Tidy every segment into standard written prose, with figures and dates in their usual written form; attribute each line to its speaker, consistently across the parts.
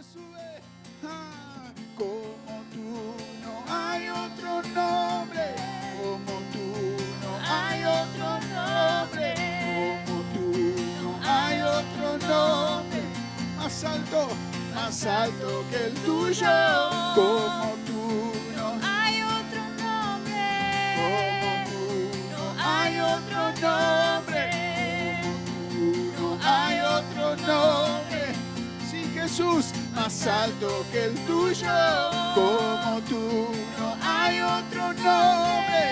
Speaker 1: sube. Como tú no hay otro nombre, como tú no hay otro nombre, como tú no hay otro nombre, más alto que el tuyo, como tú no
Speaker 2: hay otro nombre,
Speaker 1: como tú no hay otro nombre, como tú no hay otro nombre, sí Jesús, más alto que el tuyo, como tú no hay otro nombre,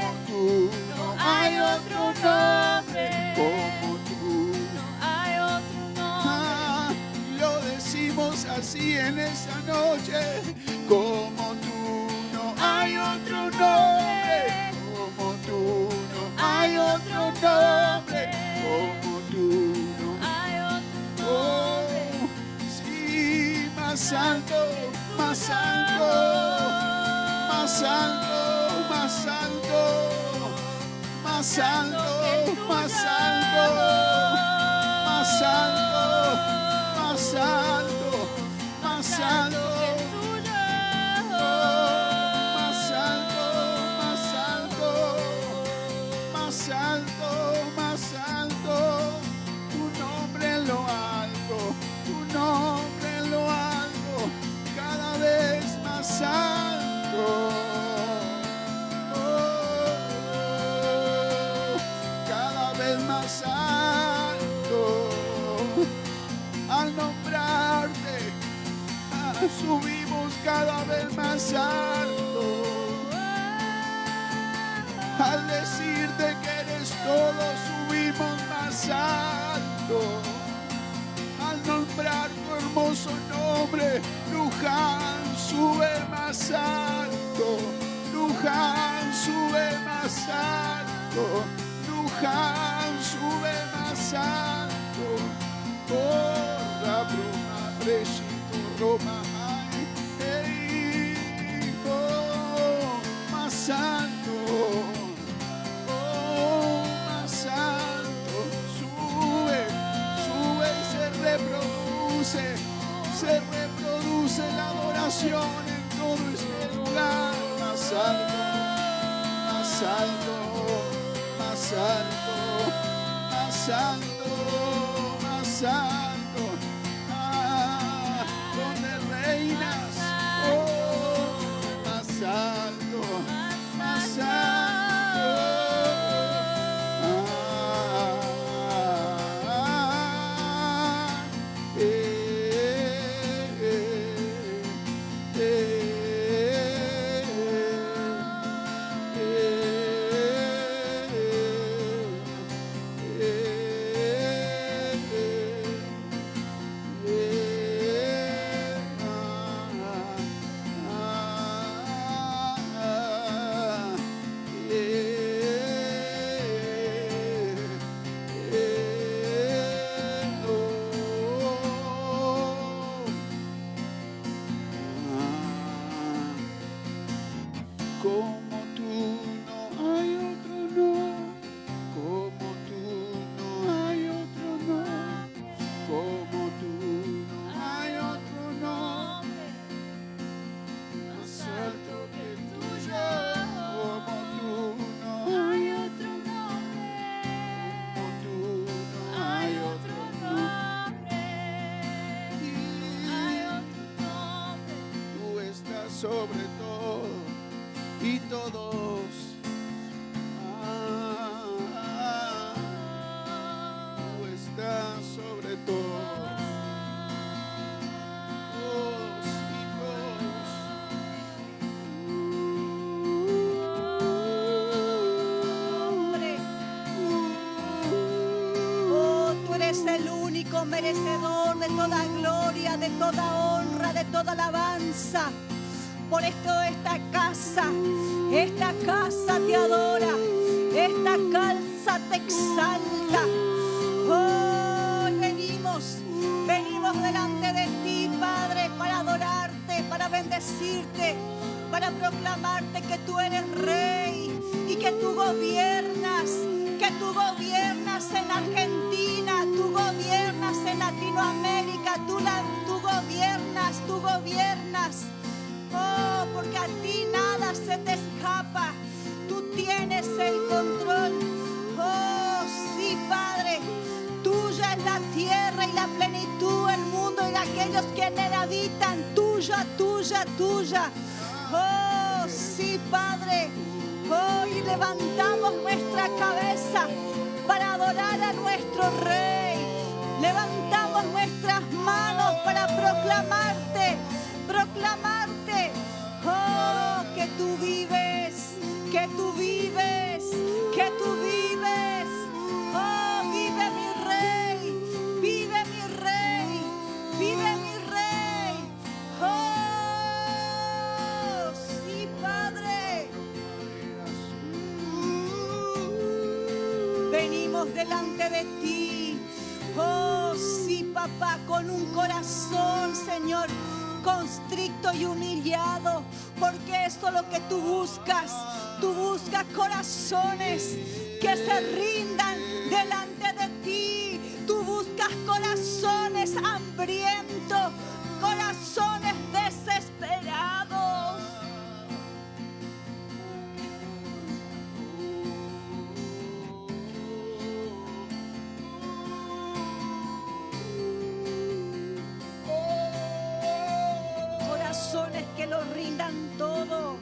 Speaker 1: como tú no hay otro nombre, como tú
Speaker 2: no hay otro nombre.
Speaker 1: lo decimos así en esta noche, como tú no hay otro nombre, como tú no hay otro nombre, como tú no
Speaker 2: Hay otro
Speaker 1: oh,
Speaker 2: nombre.
Speaker 1: sí, más alto, más alto, más alto, más alto, más alto, más alto, más alto, más alto, más alto, más alto, más alto, más alto, más alto, tu nombre en lo alto, tu nombre en lo alto, cada vez más alto. Cada vez más alto, al nombrarte, subimos cada vez más alto, al decirte que eres todo, subimos más alto, al nombrar tu hermoso nombre, Luján sube más alto, Luján sube más alto, Luján sube más alto, por la bruma, preshito, Roma, más alto, más alto, sube, sube y se reproduce la adoración en todo este lugar, más alto, más alto, más alto, más alto, más alto, donde reinas, más alto, más alto. Como tú no hay otro nombre, como tú no hay otro nombre, como tú no hay otro nombre, más alto que el tuyo, como tú no hay otro nombre, como tú no hay otro nombre,
Speaker 2: Hay otro nombre.
Speaker 1: tú estás sobre todo y todos. Tú estás sobre todos.
Speaker 2: Hombre. Oh, tú eres el único merecedor de toda gloria, de toda honra, de toda alabanza. Por esto esta casa te adora, esta casa te exalta. Oh, venimos delante de ti, Padre, para adorarte, para bendecirte, para proclamarte que tú eres Rey y que tú gobiernas en Argentina, tú gobiernas en Latinoamérica, tú gobiernas aquellos que en él habitan, tuya, tuya, tuya. Oh, sí, Padre. Hoy levantamos nuestra cabeza para adorar a nuestro Rey. Levantamos nuestras manos para proclamarte, proclamarte. Oh, que tú vives, que tú vives, que tú vives. Oh, vive mi Rey, vive mi Rey, vive mi Rey. Oh, sí, Padre. Venimos delante de ti. Oh, sí, papá, con un corazón, Señor, constricto y humillado, porque eso es lo que tú buscas. Tú buscas corazones que se rindan delante de ti. Tú buscas corazones hambrientos, corazones desesperados. Corazones que lo rindan todo,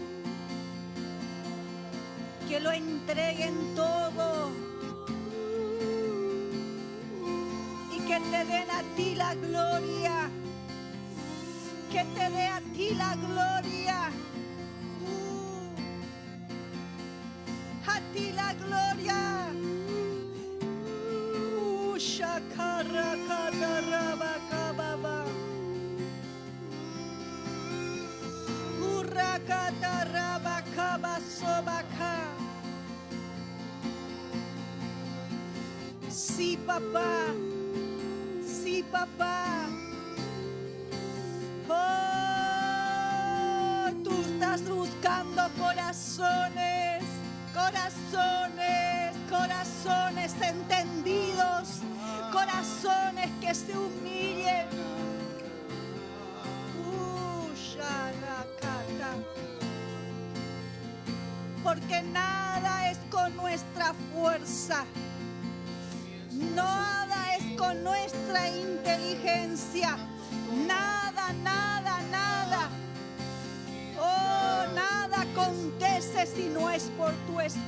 Speaker 2: que lo entreguen todo y que te den a ti la gloria, que te dé a ti la gloria, a ti la gloria. Shakara kataraba kababa. Sí, papá. Sí, papá. Oh, tú estás buscando corazones, corazones, corazones entendidos, corazones que se humillen. Porque nada es con nuestra fuerza, nada es con nuestra inteligencia, nada, nada, nada. Oh, nada acontece si no es por tu espíritu.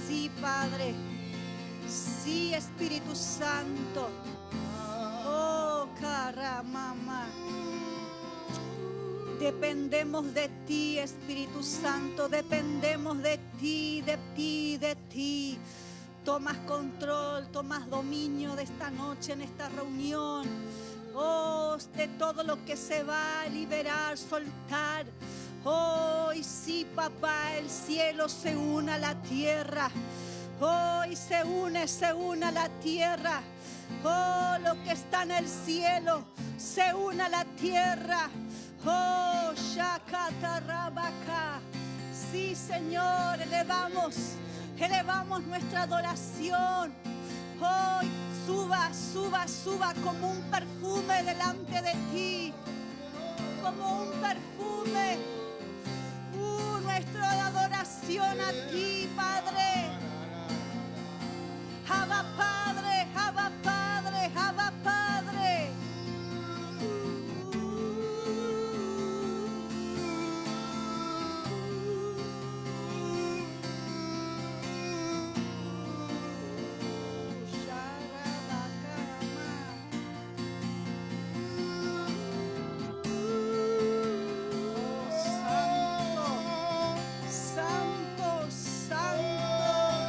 Speaker 2: Sí, Padre. Sí, Espíritu Santo. Oh, caramama. Dependemos de ti, Espíritu Santo. Dependemos de ti, de ti, de ti. Tomas control, tomas dominio de esta noche en esta reunión. Oh, de todo lo que se va a liberar, soltar. Oh, y sí, papá, el cielo se une a la tierra. Oh, y se une a la tierra. Oh, lo que está en el cielo se une a la tierra. Oh, Shakatarabaka. Sí, Señor, elevamos nuestra adoración. Oh, suba, suba, suba como un perfume delante de ti. Como un perfume. Nuestra adoración a ti, Padre. Abba Padre, Abba Padre, Abba Padre. Santo, Santo, Santo.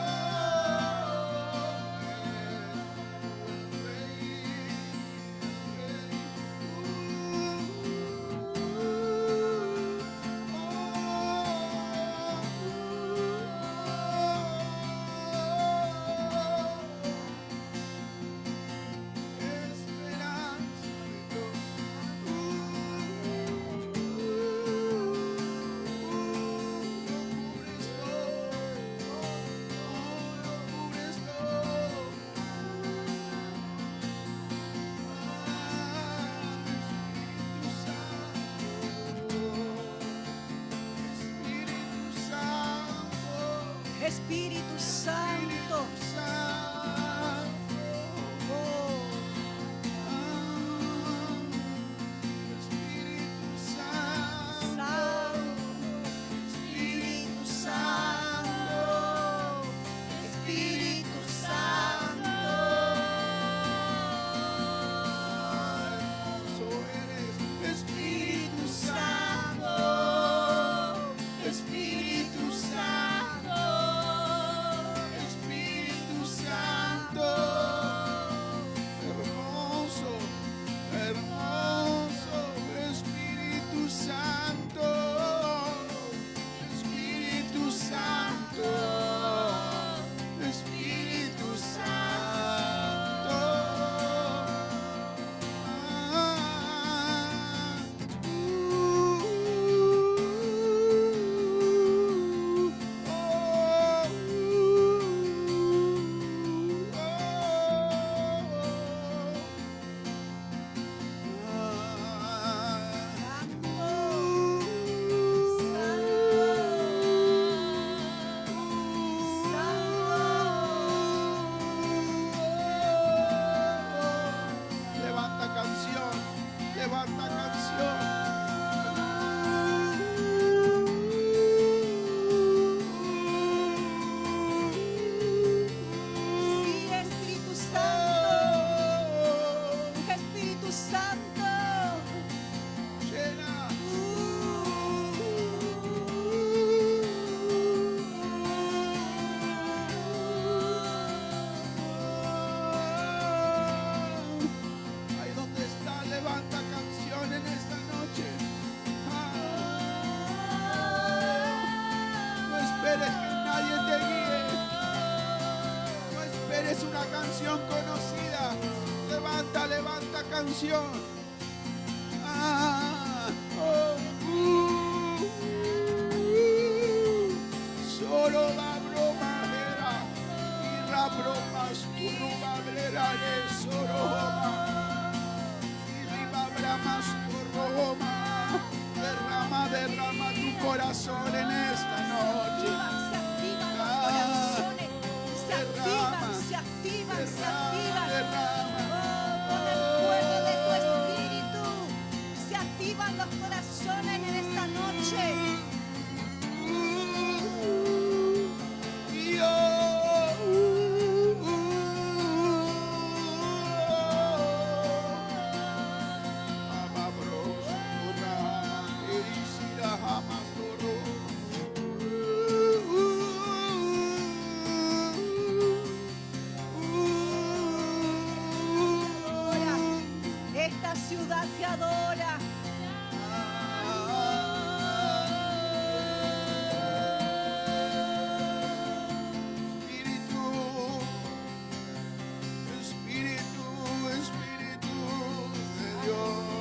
Speaker 2: Espíritu Santo.
Speaker 1: Conocida, levanta canción. Solo la broma era y la broma tu rubabrera de soroma y riba bramas tu roma. Derrama tu corazón en esta noche.
Speaker 2: Se activan con el fuego de tu espíritu. Se activan los corazones en esta noche. Esta ciudad te adora.
Speaker 1: Espíritu de Dios. Espíritu de Dios.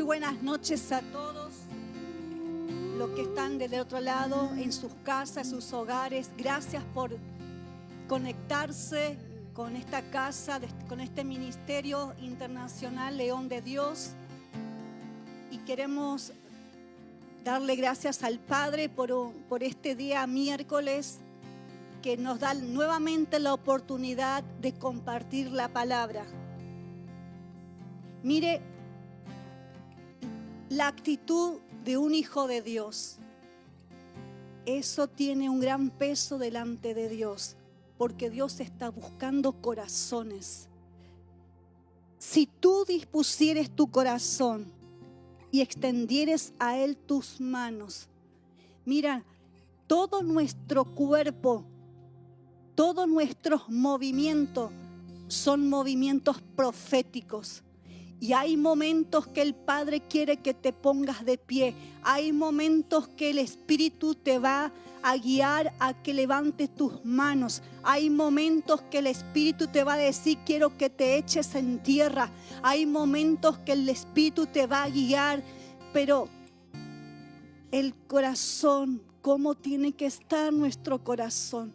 Speaker 2: Muy buenas noches a todos los que están del otro lado, en sus casas, sus hogares. Gracias por conectarse con esta casa, con este Ministerio Internacional León de Dios. Y queremos darle gracias al Padre por este día miércoles que nos da nuevamente la oportunidad de compartir la palabra. Mire, la actitud de un hijo de Dios, eso tiene un gran peso delante de Dios, porque Dios está buscando corazones. Si tú dispusieres tu corazón y extendieres a Él tus manos, mira, todo nuestro cuerpo, todos nuestros movimientos son movimientos proféticos. Y hay momentos que el Padre quiere que te pongas de pie. Hay momentos que el Espíritu te va a guiar a que levantes tus manos. Hay momentos que el Espíritu te va a decir, quiero que te eches en tierra. Hay momentos que el Espíritu te va a guiar. Pero el corazón, ¿cómo tiene que estar nuestro corazón?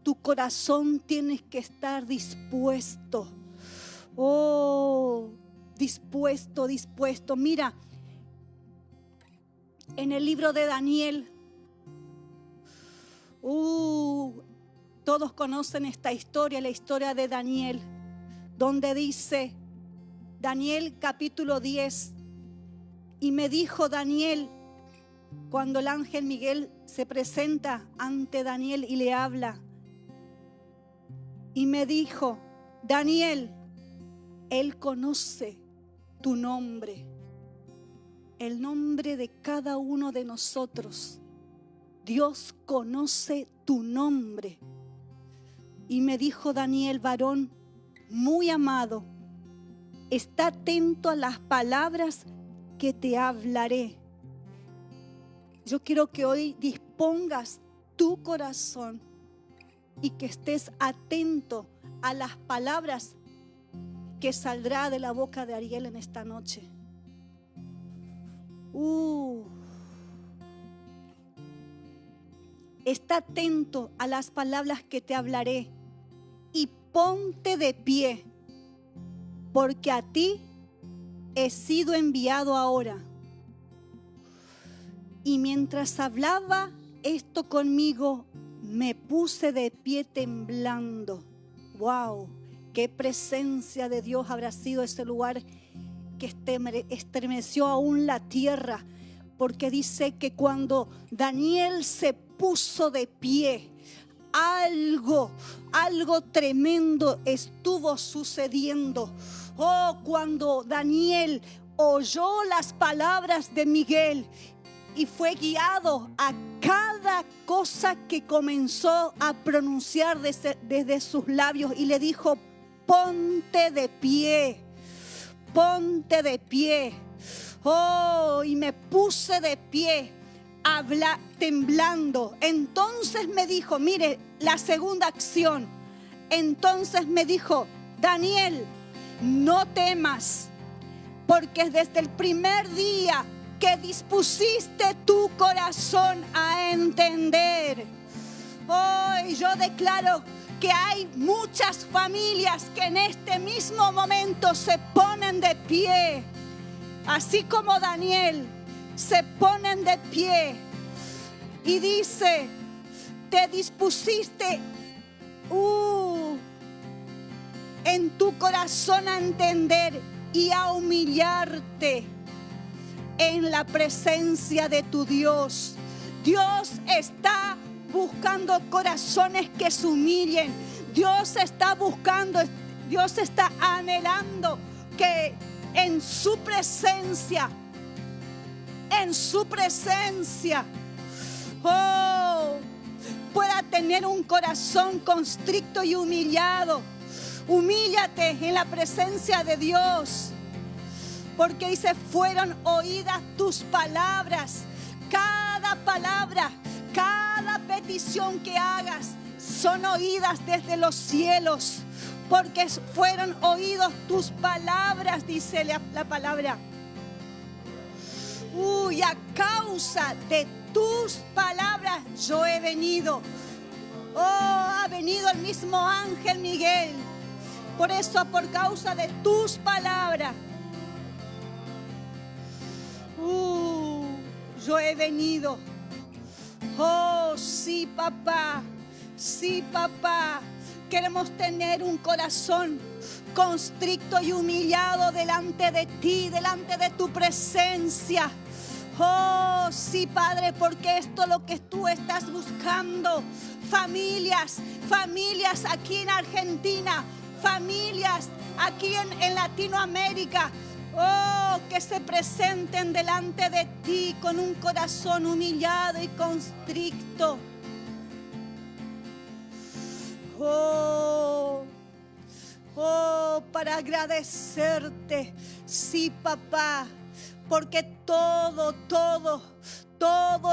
Speaker 2: Tu corazón tiene que estar dispuesto. Dispuesto. Mira, en el libro de Daniel, todos conocen esta historia, la historia de Daniel, donde dice, Daniel capítulo 10, y me dijo Daniel, cuando el ángel Miguel se presenta ante Daniel y le habla, y me dijo, Daniel, Él conoce tu nombre, el nombre de cada uno de nosotros. Dios conoce tu nombre. Y me dijo Daniel, varón muy amado, está atento a las palabras que te hablaré. Yo quiero que hoy dispongas tu corazón y que estés atento a las palabras que saldrá de la boca de Ariel en esta noche. Está atento a las palabras que te hablaré y ponte de pie, porque a ti he sido enviado ahora. Y mientras hablaba esto conmigo, me puse de pie temblando. ¡Wow! Qué presencia de Dios habrá sido ese lugar que estremeció aún la tierra. Porque dice que cuando Daniel se puso de pie, algo tremendo estuvo sucediendo. Cuando Daniel oyó las palabras de Miguel y fue guiado a cada cosa que comenzó a pronunciar desde sus labios, y le dijo, ponte de pie, ponte de pie. Y me puse de pie, temblando. Entonces me dijo, mire la segunda acción. Entonces me dijo, Daniel, no temas, porque desde el primer día que dispusiste tu corazón a entender. Hoy yo declaro que hay muchas familias que en este mismo momento se ponen de pie, así como Daniel, se ponen de pie y dice, te dispusiste en tu corazón a entender y a humillarte en la presencia de tu Dios. Dios está buscando corazones que se humillen. Dios está anhelando que en su presencia, pueda tener un corazón constricto y humillado. Humíllate en la presencia de Dios, porque dice, fueron oídas tus palabras. Cada palabra, cada petición que hagas son oídas desde los cielos, porque fueron oídos tus palabras, dice la palabra. Y a causa de tus palabras yo he venido. Ha venido el mismo ángel Miguel. Por eso, por causa de tus palabras, yo he venido. Oh, sí, papá. Sí, papá. Queremos tener un corazón constricto y humillado delante de ti, delante de tu presencia. Oh, sí, Padre, porque esto es lo que tú estás buscando. Familias aquí en Argentina, familias aquí en Latinoamérica. Oh, que se presenten delante de ti con un corazón humillado y constricto. Oh, para agradecerte. Sí, papá, porque todo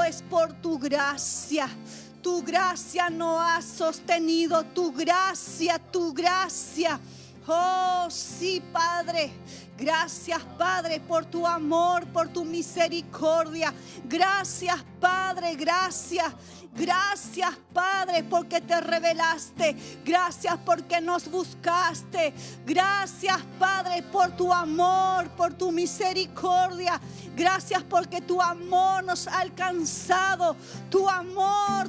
Speaker 2: es por tu gracia. Tu gracia nos ha sostenido, tu gracia. Oh, sí, Padre. Gracias, Padre, por tu amor, por tu misericordia. Gracias, Padre, gracias. Gracias, Padre, porque te revelaste. Gracias porque nos buscaste. Gracias, Padre, por tu amor, por tu misericordia. Gracias porque tu amor nos ha alcanzado. Tu amor.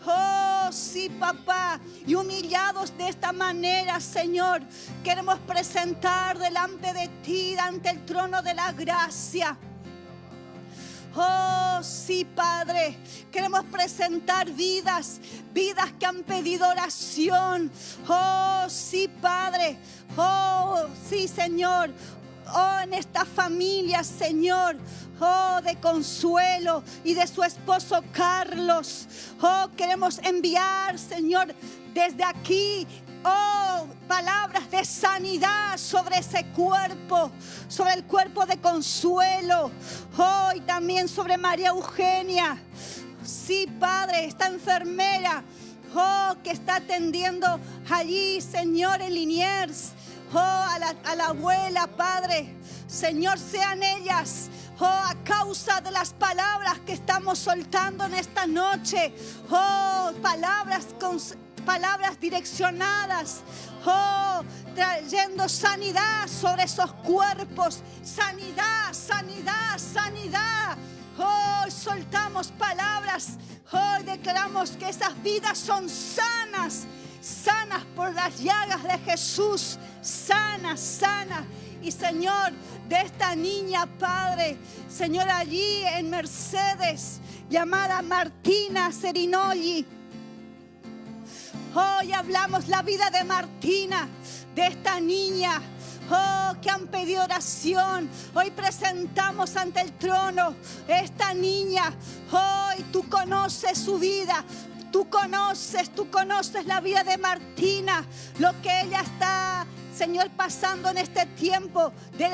Speaker 2: Oh, sí, papá. Y humillados de esta manera, Señor, queremos presentar delante de ti, ante el trono de la gracia. Oh, sí, Padre. Queremos presentar vidas que han pedido oración. Oh, sí, Padre. Oh, sí, Señor. Oh, en esta familia, Señor. Oh, de Consuelo y de su esposo Carlos. Oh, queremos enviar, Señor, desde aquí. Oh, palabras de sanidad sobre ese cuerpo, sobre el cuerpo de Consuelo. Oh, y también sobre María Eugenia. Sí, Padre, esta enfermera. Oh, que está atendiendo allí, Señor, en Liniers. Oh, a la abuela, Padre. Señor, sean ellas, oh, a causa de las palabras que estamos soltando en esta noche. Oh, palabras direccionadas, oh, trayendo sanidad sobre esos cuerpos. Sanidad. Oh, soltamos palabras. Oh, declaramos que esas vidas son sanas por las llagas de Jesús. Sanas. Y Señor, de esta niña, Padre, Señor, allí en Mercedes, llamada Martina Serinolli. Hoy hablamos la vida de Martina, de esta niña, oh, que han pedido oración. Hoy presentamos ante el trono esta niña. Hoy tú conoces su vida. Tú conoces la vida de Martina, lo que ella está, Señor, pasando en este tiempo de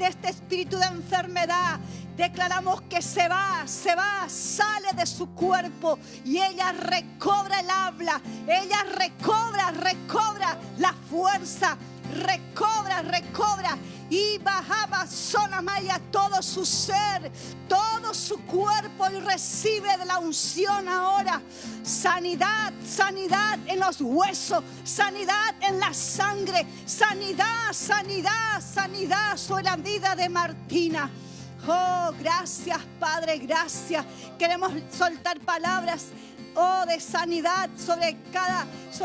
Speaker 2: este espíritu de enfermedad. Declaramos que se va, sale de su cuerpo y ella recobra el habla. Ella recobra la fuerza. Recobra y bajaba Sonamaya todo su ser, todo su cuerpo, y recibe de la unción ahora sanidad en los huesos, sanidad en la sangre, sanidad sobre la vida de Martina. Oh, gracias, Padre, gracias. Queremos soltar palabras, oh, de sanidad sobre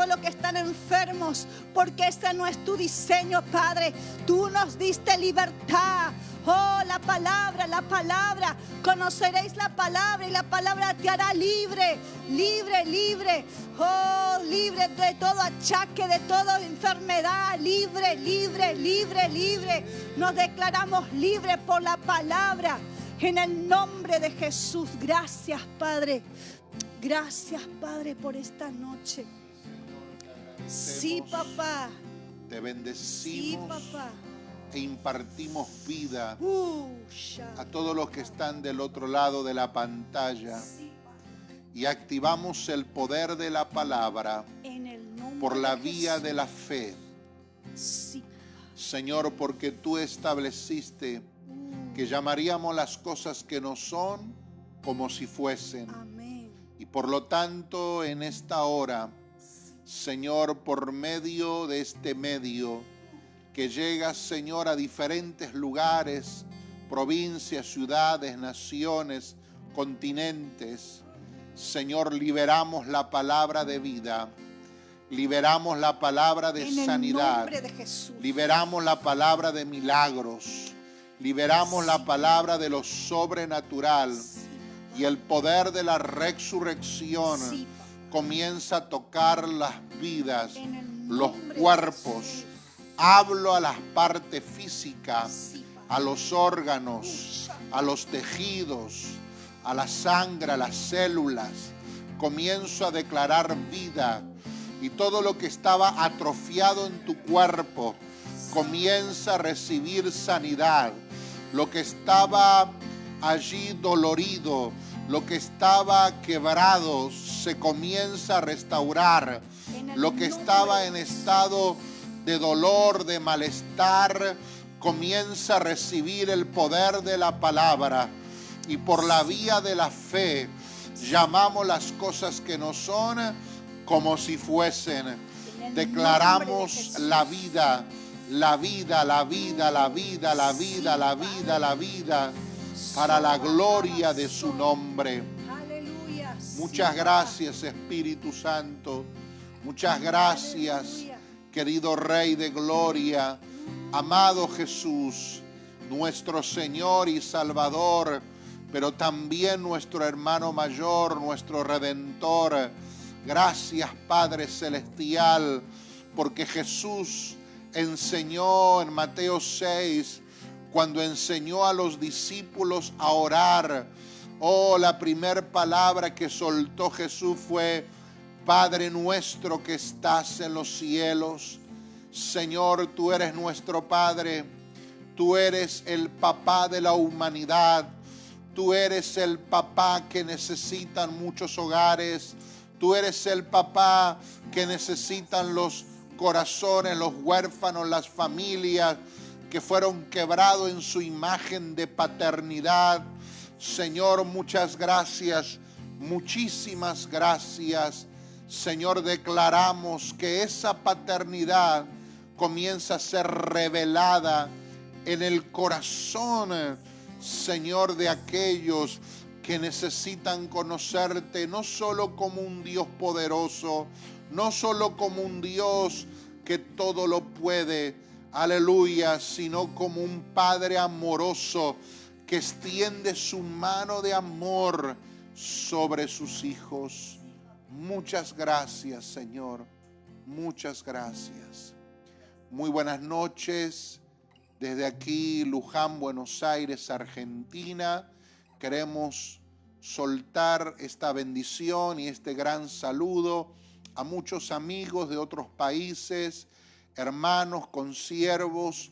Speaker 2: los que están enfermos, porque ese no es tu diseño, Padre. Tú nos diste libertad. Oh, la palabra. Conoceréis la palabra y la palabra te hará libre. Oh, libre de todo achaque, de toda enfermedad. Libre. Nos declaramos libres por la palabra. En el nombre de Jesús. Gracias, Padre. Gracias, Padre, por esta noche. Sí, papá.
Speaker 1: Te bendecimos.
Speaker 2: Sí, papá.
Speaker 1: E impartimos vida a todos los que están del otro lado de la pantalla. Y activamos el poder de la palabra por la vía de la fe.
Speaker 2: Sí.
Speaker 1: Señor, porque tú estableciste que llamaríamos las cosas que no son como si fuesen.
Speaker 2: Amén.
Speaker 1: Y por lo tanto, en esta hora, Señor, por medio de este medio, que llega, Señor, a diferentes lugares, provincias, ciudades, naciones, continentes, Señor, liberamos la palabra de vida, liberamos la palabra de sanidad,
Speaker 2: En el nombre de Jesús.
Speaker 1: liberamos la palabra de milagros, liberamos la palabra de lo sobrenatural, y el poder de la resurrección
Speaker 2: Sí,
Speaker 1: comienza a tocar las vidas,
Speaker 2: en el
Speaker 1: los
Speaker 2: nombre de
Speaker 1: cuerpos.
Speaker 2: Jesús.
Speaker 1: Hablo a las partes físicas,
Speaker 2: Sí,
Speaker 1: a los órganos, a los tejidos, a la sangre, a las células. Comienzo a declarar vida, y todo lo que estaba atrofiado en tu cuerpo comienza a recibir sanidad. Lo que estaba allí dolorido, lo que estaba quebrado, se comienza a restaurar. Lo que estaba en estado de dolor, de malestar, comienza a recibir el poder de la palabra. Y por la vía de la fe, llamamos las cosas que no son como si fuesen. Declaramos la vida, la vida, la vida, la vida, la vida, la vida, la vida, para la gloria de su nombre.
Speaker 2: Aleluya.
Speaker 1: Muchas gracias, Espíritu Santo. Muchas gracias, querido Rey de Gloria. Amado Jesús, nuestro Señor y Salvador, pero también nuestro hermano mayor, nuestro Redentor. Gracias, Padre Celestial, porque Jesús enseñó en Mateo 6, cuando enseñó a los discípulos a orar. Oh, la primer palabra que soltó Jesús fue: Padre nuestro que estás en los cielos. Señor, tú eres nuestro Padre. Tú eres el papá de la humanidad. Tú eres el papá que necesitan muchos hogares. Tú eres el papá que necesitan los corazones, los huérfanos, las familias que fueron quebrados en su imagen de paternidad. Señor, muchas gracias, muchísimas gracias. Señor, declaramos que esa paternidad comienza a ser revelada en el corazón, Señor, de aquellos que necesitan conocerte, no solo como un Dios poderoso, no solo como un Dios que todo lo puede, aleluya, sino como un Padre amoroso que extiende su mano de amor sobre sus hijos. Muchas gracias, Señor. Muchas gracias. Muy buenas noches. Desde aquí, Luján, Buenos Aires, Argentina, queremos soltar esta bendición y este gran saludo a muchos amigos de otros países, hermanos, consiervos.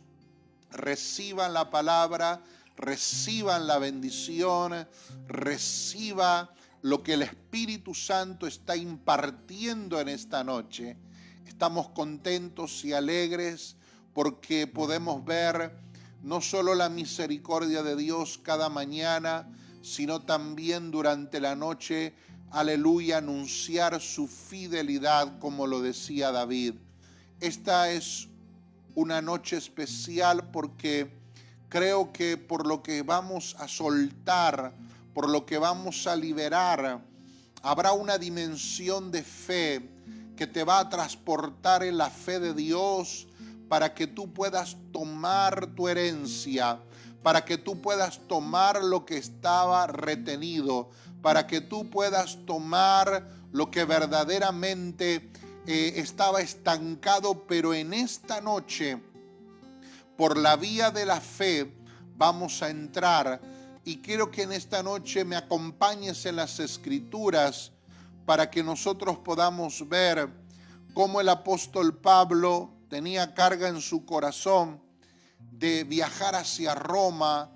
Speaker 1: Reciban la palabra, reciban la bendición, reciba lo que el Espíritu Santo está impartiendo en esta noche. Estamos contentos y alegres porque podemos ver no solo la misericordia de Dios cada mañana, sino también durante la noche, aleluya, anunciar su fidelidad, como lo decía David. Esta es una noche especial porque creo que por lo que vamos a soltar, por lo que vamos a liberar, habrá una dimensión de fe que te va a transportar en la fe de Dios para que tú puedas tomar tu herencia, para que tú puedas tomar lo que estaba retenido, para que tú puedas tomar lo que verdaderamente estaba estancado. Pero en esta noche, por la vía de la fe, vamos a entrar. Y quiero que en esta noche me acompañes en las Escrituras para que nosotros podamos ver cómo el apóstol Pablo tenía carga en su corazón de viajar hacia Roma,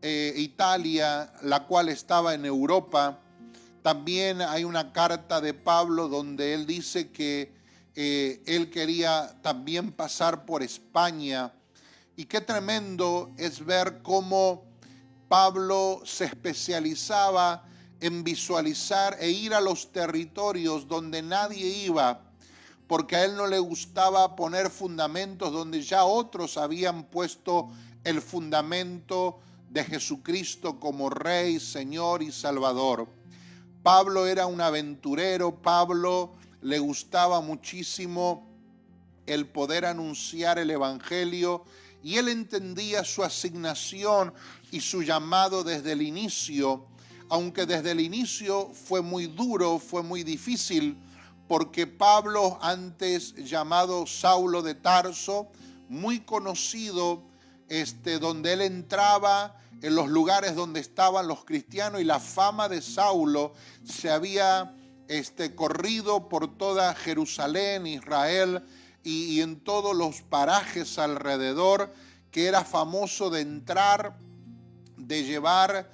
Speaker 1: Italia, la cual estaba en Europa. También hay una carta de Pablo donde él dice que él quería también pasar por España. Y qué tremendo es ver cómo Pablo se especializaba en visualizar e ir a los territorios donde nadie iba, porque a él no le gustaba poner fundamentos donde ya otros habían puesto el fundamento de Jesucristo como Rey, Señor y Salvador. Pablo era un aventurero, Pablo le gustaba muchísimo el poder anunciar el Evangelio, y él entendía su asignación y su llamado desde el inicio, aunque desde el inicio fue muy duro, fue muy difícil, porque Pablo, antes llamado Saulo de Tarso, muy conocido, donde él entraba en los lugares donde estaban los cristianos, y la fama de Saulo se había corrido por toda Jerusalén, Israel, y en todos los parajes alrededor, que era famoso de entrar, de llevar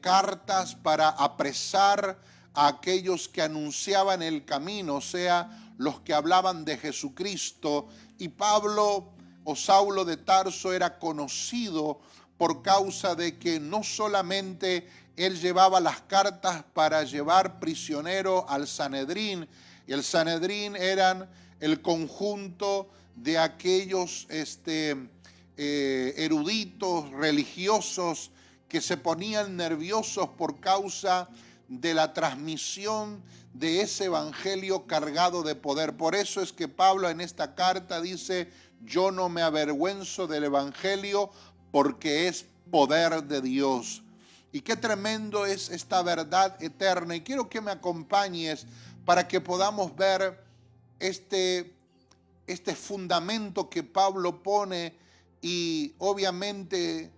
Speaker 1: cartas para apresar a aquellos que anunciaban el camino, o sea, los que hablaban de Jesucristo. Y Pablo o Saulo de Tarso era conocido por causa de que no solamente él llevaba las cartas para llevar prisionero al Sanedrín, y el Sanedrín eran el conjunto de aquellos eruditos religiosos que se ponían nerviosos por causa de la transmisión de ese evangelio cargado de poder. Por eso es que Pablo en esta carta dice: yo no me avergüenzo del evangelio porque es poder de Dios. Y qué tremendo es esta verdad eterna. Y quiero que me acompañes para que podamos ver este fundamento que Pablo pone, y obviamente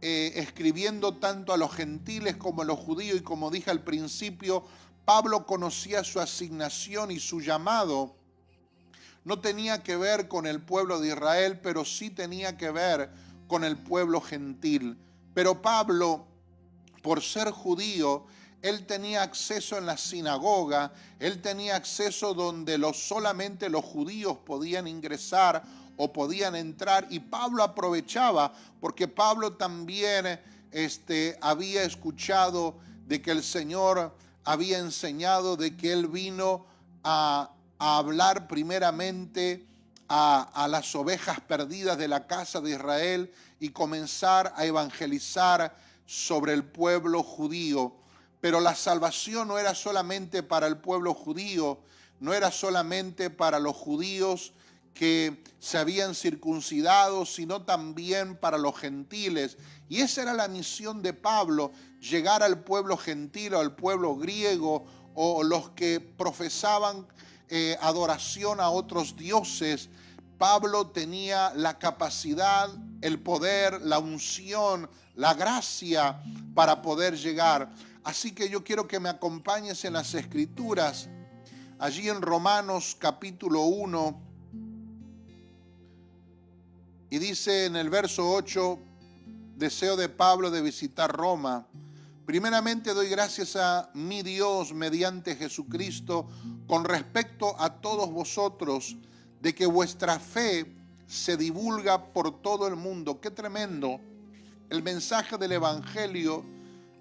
Speaker 1: escribiendo tanto a los gentiles como a los judíos. Y como dije al principio, Pablo conocía su asignación y su llamado. No tenía que ver con el pueblo de Israel, pero sí tenía que ver con el pueblo gentil. Pero Pablo, por ser judío, él tenía acceso en la sinagoga, él tenía acceso donde solamente los judíos podían ingresar o podían entrar, y Pablo aprovechaba, porque Pablo también había escuchado de que el Señor había enseñado de que él vino a hablar primeramente a las ovejas perdidas de la casa de Israel y comenzar a evangelizar sobre el pueblo judío. Pero la salvación no era solamente para el pueblo judío, no era solamente para los judíos que se habían circuncidado, sino también para los gentiles. Y esa era la misión de Pablo: llegar al pueblo gentil o al pueblo griego, o los que profesaban adoración a otros dioses. Pablo tenía la capacidad, el poder, la unción, la gracia para poder llegar. Así que yo quiero que me acompañes en las Escrituras, allí en Romanos capítulo 1, y dice en el verso 8, deseo de Pablo de visitar Roma. Primeramente doy gracias a mi Dios mediante Jesucristo con respecto a todos vosotros, de que vuestra fe se divulga por todo el mundo. Qué tremendo. El mensaje del Evangelio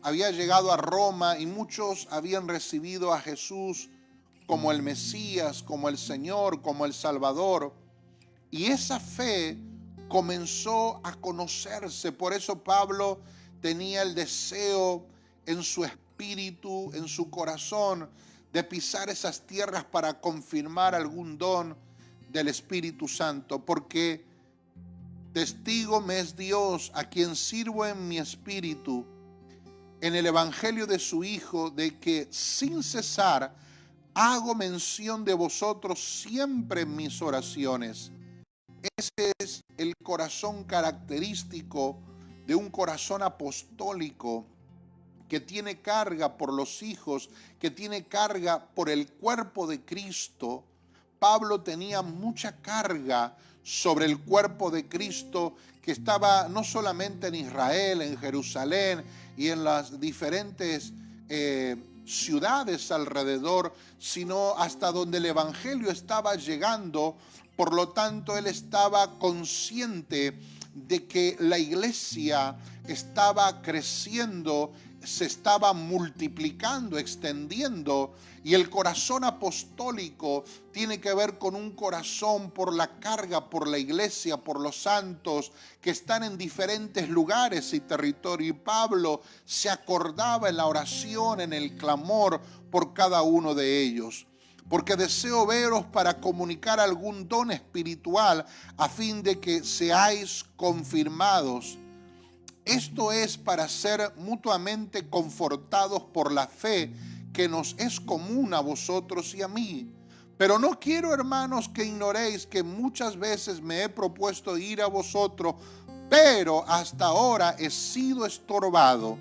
Speaker 1: había llegado a Roma y muchos habían recibido a Jesús como el Mesías, como el Señor, como el Salvador. Y esa fe comenzó a conocerse. Por eso Pablo tenía el deseo en su espíritu, en su corazón, de pisar esas tierras para confirmar algún don del Espíritu Santo, porque testigo me es Dios, a quien sirvo en mi espíritu, en el evangelio de su Hijo, de que sin cesar hago mención de vosotros siempre en mis oraciones. Ese es el corazón característico de un corazón apostólico, que tiene carga por los hijos, que tiene carga por el cuerpo de Cristo. Pablo tenía mucha carga sobre el cuerpo de Cristo, que estaba no solamente en Israel, en Jerusalén y en las diferentes ciudades alrededor, sino hasta donde el evangelio estaba llegando. Por lo tanto, él estaba consciente de que la iglesia estaba creciendo, se estaba multiplicando, extendiendo, y el corazón apostólico tiene que ver con un corazón por la carga, por la iglesia, por los santos que están en diferentes lugares y territorio. Y Pablo se acordaba en la oración, en el clamor por cada uno de ellos. Porque deseo veros para comunicar algún don espiritual a fin de que seáis confirmados. Esto es para ser mutuamente confortados por la fe que nos es común a vosotros y a mí. Pero no quiero, hermanos, que ignoréis que muchas veces me he propuesto ir a vosotros, pero hasta ahora he sido estorbado,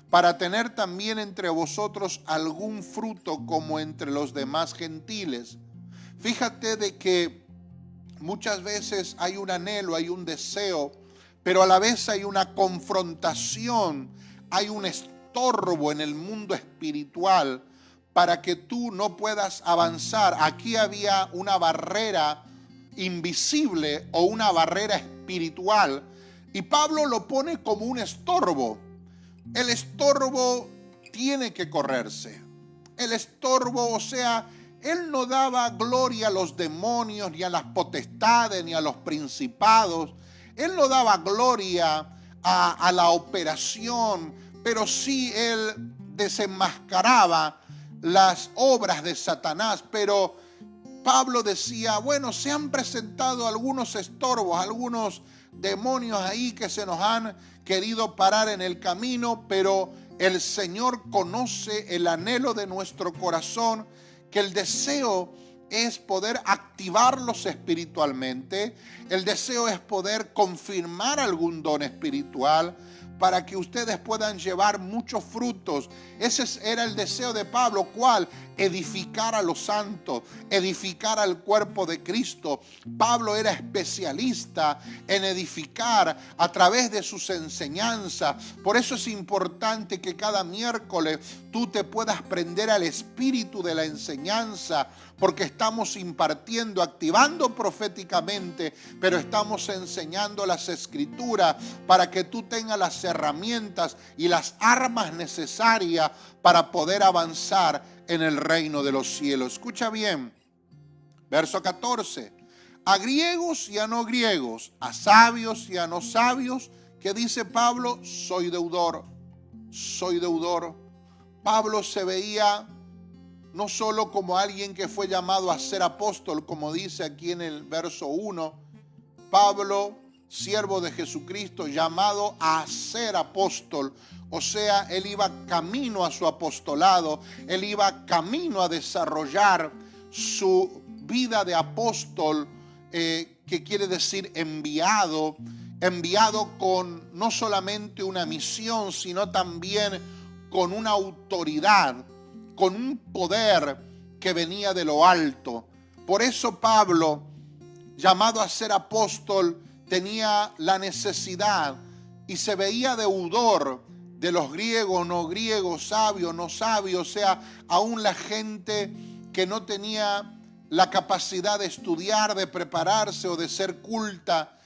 Speaker 1: para tener también entre vosotros algún fruto como entre los demás gentiles. Fíjate de que muchas veces hay un anhelo, hay un deseo, pero a la vez hay una confrontación, hay un estorbo en el mundo espiritual para que tú no puedas avanzar. Aquí había una barrera invisible o una barrera espiritual, y Pablo lo pone como un estorbo. El estorbo tiene que correrse. El estorbo, o sea, él no daba gloria a los demonios, ni a las potestades, ni a los principados. Él no daba gloria a la operación, pero sí él desenmascaraba las obras de Satanás. Pero Pablo decía, bueno, se han presentado algunos estorbos, algunos demonios ahí que se nos han querido parar en el camino, pero el Señor conoce el anhelo de nuestro corazón, que el deseo es poder activarlos espiritualmente, el deseo es poder confirmar algún don espiritual para que ustedes puedan llevar muchos frutos. Ese era el deseo de Pablo. ¿Cuál? Edificar a los santos, edificar al cuerpo de Cristo. Pablo era especialista en edificar a través de sus enseñanzas. Por eso es importante que cada miércoles tú te puedas prender al espíritu de la enseñanza, porque estamos impartiendo, activando proféticamente, pero estamos enseñando las escrituras para que tú tengas las herramientas y las armas necesarias para poder avanzar en el reino de los cielos. Escucha bien, verso 14. A griegos y a no griegos, a sabios y a no sabios, ¿qué dice Pablo? Soy deudor, soy deudor. Pablo se veía no solo como alguien que fue llamado a ser apóstol, como dice aquí en el verso 1, Pablo, siervo de Jesucristo, llamado a ser apóstol. O sea, él iba camino a su apostolado, él iba camino a desarrollar su vida de apóstol, que quiere decir enviado con no solamente una misión, sino también con una autoridad, con un poder que venía de lo alto. Por eso Pablo, llamado a ser apóstol, tenía la necesidad y se veía deudor de los griegos, no griegos, sabios, no sabios, o sea, aún la gente que no tenía la capacidad de estudiar, de prepararse o de ser culta.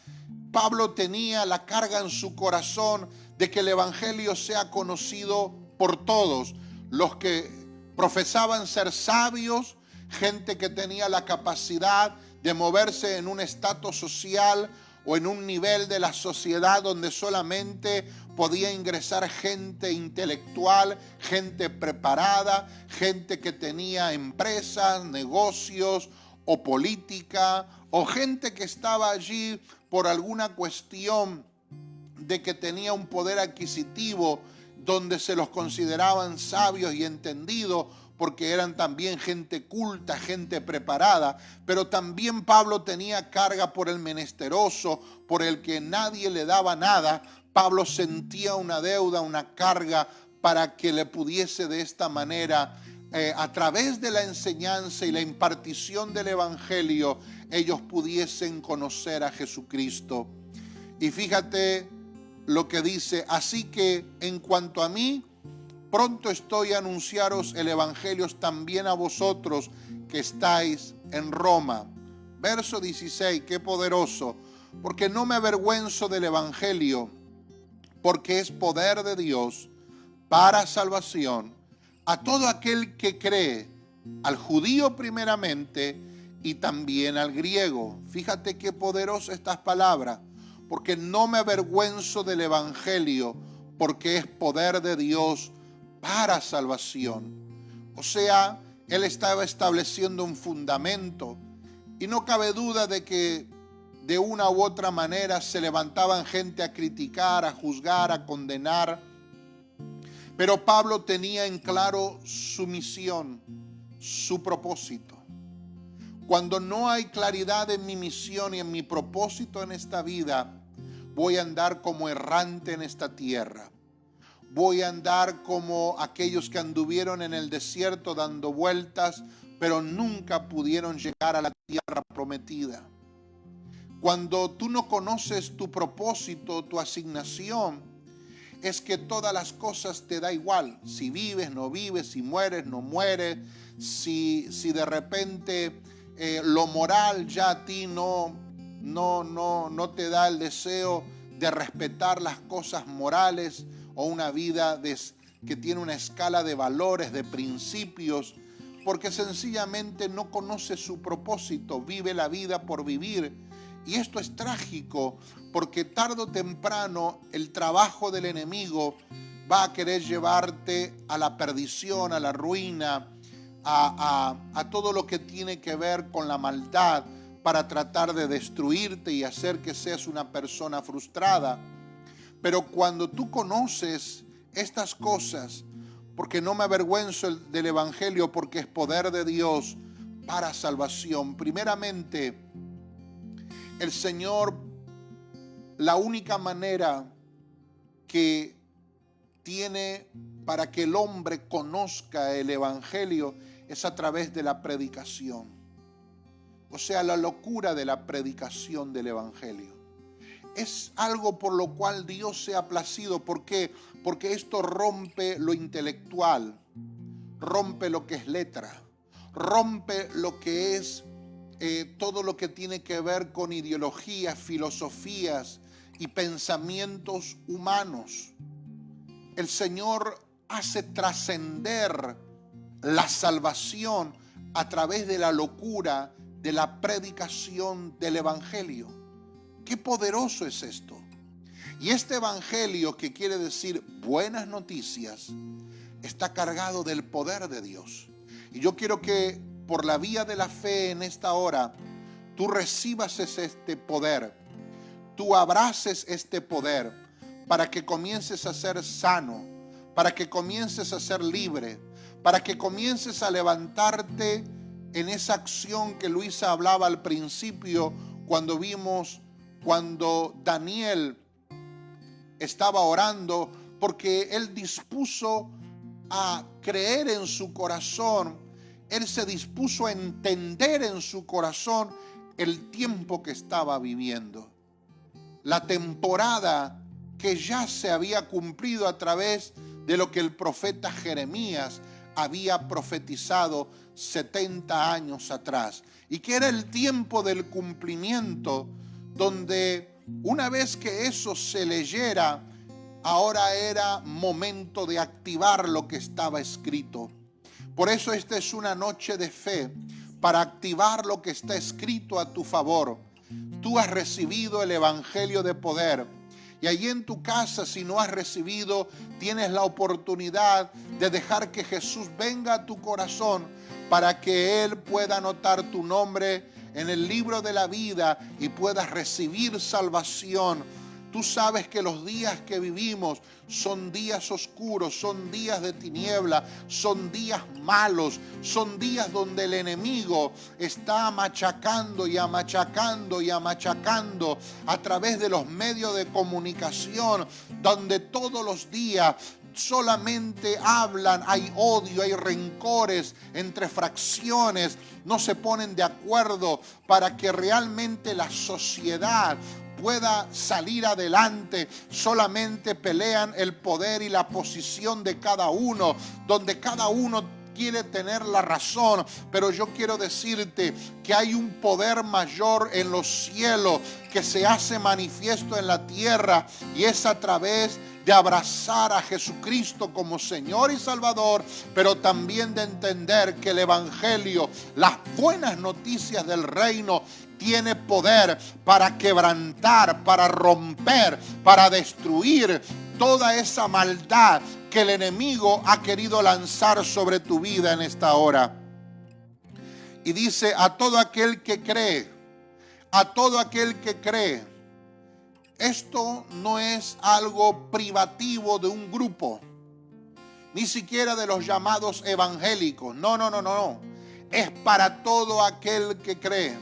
Speaker 1: Pablo tenía la carga en su corazón de que el evangelio sea conocido por todos, los que profesaban ser sabios, gente que tenía la capacidad de moverse en un estatus social o en un nivel de la sociedad donde solamente podía ingresar gente intelectual, gente preparada, gente que tenía empresas, negocios o política, o gente que estaba allí por alguna cuestión de que tenía un poder adquisitivo, donde se los consideraban sabios y entendidos, porque eran también gente culta, gente preparada. Pero también Pablo tenía carga por el menesteroso, por el que nadie le daba nada. Pablo sentía una deuda, una carga, para que le pudiese de esta manera, a través de la enseñanza y la impartición del evangelio, ellos pudiesen conocer a Jesucristo. Y fíjate lo que dice: así que en cuanto a mí, pronto estoy a anunciaros el evangelio también a vosotros que estáis en Roma. Verso 16, qué poderoso. Porque no me avergüenzo del evangelio,
Speaker 3: porque es poder de Dios para salvación a todo aquel que cree, al judío primeramente y también al griego. Fíjate qué poderosas estas palabras, porque no me avergüenzo del evangelio, porque es poder de Dios para salvación. O sea, él estaba estableciendo un fundamento y no cabe duda de que de una u otra manera se levantaban gente a criticar, a juzgar, a condenar. Pero Pablo tenía en claro su misión, su propósito. Cuando no hay claridad en mi misión y en mi propósito en esta vida, voy a andar como errante en esta tierra. Voy a andar como aquellos que anduvieron en el desierto dando vueltas, pero nunca pudieron llegar a la tierra prometida. Cuando tú no conoces tu propósito, tu asignación, es que todas las cosas te da igual. Si vives, no vives, si mueres, no mueres, si de repente lo moral ya a ti no te da el deseo de respetar las cosas morales o una vida que tiene una escala de valores, de principios, porque sencillamente no conoce su propósito, vive la vida por vivir. Y esto es trágico, porque tarde o temprano el trabajo del enemigo va a querer llevarte a la perdición, a la ruina, a todo lo que tiene que ver con la maldad, para tratar de destruirte y hacer que seas una persona frustrada. Pero cuando tú conoces estas cosas, porque no me avergüenzo del evangelio, porque es poder de Dios para salvación. Primeramente, el Señor, la única manera que tiene para que el hombre conozca el evangelio es a través de la predicación. O sea, la locura de la predicación del evangelio. Es algo por lo cual Dios se ha placido. ¿Por qué? Porque esto rompe lo intelectual, rompe lo que es letra, rompe lo que es todo lo que tiene que ver con ideologías, filosofías y pensamientos humanos. El Señor hace trascender la salvación a través de la locura de la predicación del evangelio. Qué poderoso es esto. Y este evangelio, que quiere decir buenas noticias, está cargado del poder de Dios. Y yo quiero que por la vía de la fe en esta hora, tú recibas este poder, tú abraces este poder para que comiences a ser sano, para que comiences a ser libre, para que comiences a levantarte en esa acción que Luisa hablaba al principio, cuando Daniel estaba orando, porque él dispuso a creer en su corazón. Él se dispuso a entender en su corazón el tiempo que estaba viviendo. La temporada que ya se había cumplido a través de lo que el profeta Jeremías había profetizado 70 años atrás. Y que era el tiempo del cumplimiento, donde una vez que eso se leyera, ahora era momento de activar lo que estaba escrito. Por eso esta es una noche de fe, para activar lo que está escrito a tu favor. Tú has recibido el evangelio de poder. Y allí en tu casa, si no has recibido, tienes la oportunidad de dejar que Jesús venga a tu corazón para que Él pueda anotar tu nombre en el libro de la vida y puedas recibir salvación. Tú sabes que los días que vivimos son días oscuros, son días de tiniebla, son días malos, son días donde el enemigo está machacando y amachacando y amachacando a través de los medios de comunicación, donde todos los días solamente hablan, hay odio, hay rencores entre fracciones, no se ponen de acuerdo para que realmente la sociedad pueda salir adelante. Solamente pelean el poder y la posición de cada uno, donde cada uno quiere tener la razón. Pero yo quiero decirte que hay un poder mayor en los cielos que se hace manifiesto en la tierra, y es a través de abrazar a Jesucristo como Señor y Salvador, pero también de entender que el Evangelio, las buenas noticias del reino, tiene poder para quebrantar, para romper, para destruir toda esa maldad que el enemigo ha querido lanzar sobre tu vida en esta hora. Y dice: a todo aquel que cree, a todo aquel que cree. Esto no es algo privativo de un grupo, ni siquiera de los llamados evangélicos. No. Es para todo aquel que cree.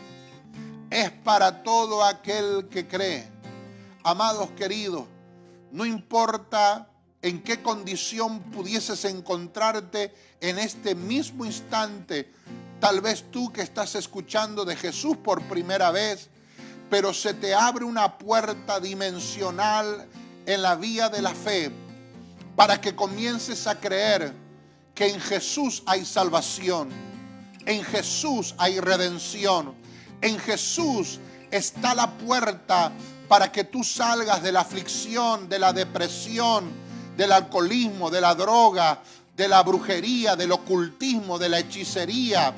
Speaker 3: Es para todo aquel que cree. Amados queridos, no importa en qué condición pudieses encontrarte en este mismo instante. Tal vez tú que estás escuchando de Jesús por primera vez, pero se te abre una puerta dimensional en la vía de la fe para que comiences a creer que en Jesús hay salvación, en Jesús hay redención, en Jesús está la puerta para que tú salgas de la aflicción, de la depresión, del alcoholismo, de la droga, de la brujería, del ocultismo, de la hechicería.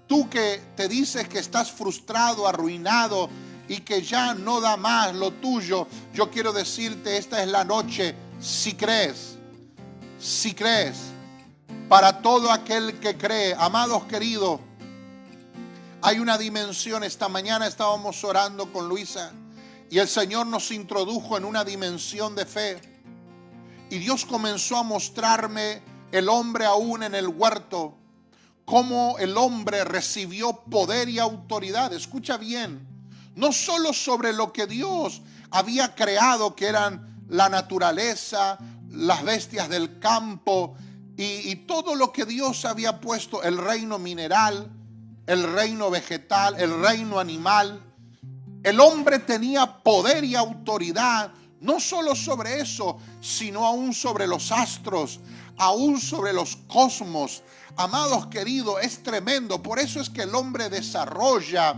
Speaker 3: Tú que te dices que estás frustrado, arruinado y que ya no da más lo tuyo, yo quiero decirte, esta es la noche, si crees, para todo aquel que cree. Amados queridos, hay una dimensión. Esta mañana estábamos orando con Luisa y el Señor nos introdujo en una dimensión de fe. Y Dios comenzó a mostrarme el hombre aún en el huerto, cómo el hombre recibió poder y autoridad. Escucha bien, no solo sobre lo que Dios había creado, que eran la naturaleza, las bestias del campo y todo lo que Dios había puesto, el reino mineral, el reino vegetal, el reino animal. El hombre tenía poder y autoridad, no solo sobre eso, sino aún sobre los astros, aún sobre los cosmos. Amados queridos, es tremendo. Por eso es que el hombre desarrolla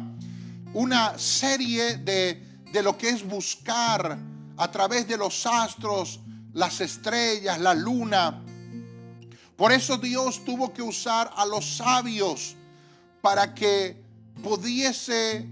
Speaker 3: una serie de lo que es buscar a través de los astros, las estrellas, la luna. Por eso Dios tuvo que usar a los sabios para que pudiese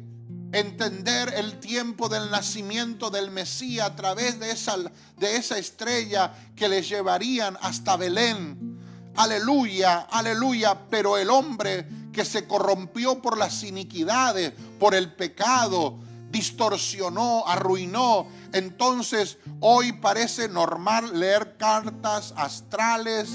Speaker 3: entender el tiempo del nacimiento del Mesías a través de esa estrella que les llevarían hasta Belén. Aleluya, aleluya. Pero el hombre que se corrompió por las iniquidades, por el pecado, distorsionó, arruinó. Entonces hoy parece normal leer cartas astrales,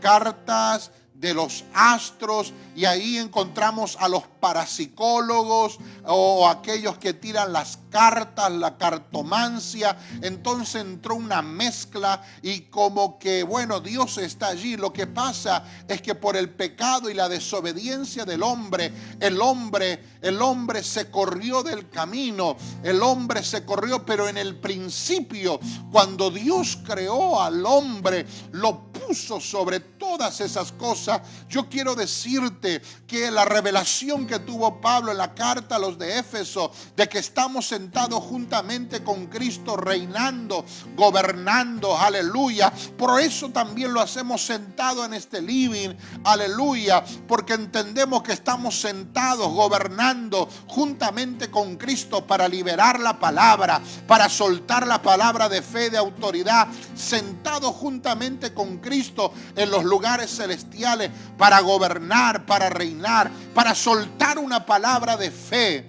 Speaker 3: cartas de los astros, y ahí encontramos a los parapsicólogos o aquellos que tiran las cartas, la cartomancia. Entonces entró una mezcla y como que, bueno, Dios está allí. Lo que pasa es que por el pecado y la desobediencia del hombre, el hombre se corrió del camino, el hombre se corrió, pero en el principio, cuando Dios creó al hombre, lo puso sobre todas esas cosas. Yo quiero decirte que la revelación que tuvo Pablo en la carta a los de Éfeso, de que estamos sentados juntamente con Cristo, reinando, gobernando, aleluya. Por eso también lo hacemos sentado en este living, aleluya, porque entendemos que estamos sentados, gobernando juntamente con Cristo para liberar la palabra, para soltar la palabra de fe, de autoridad, sentados juntamente con Cristo en los lugares celestiales para gobernar, para reinar, para soltar una palabra de fe,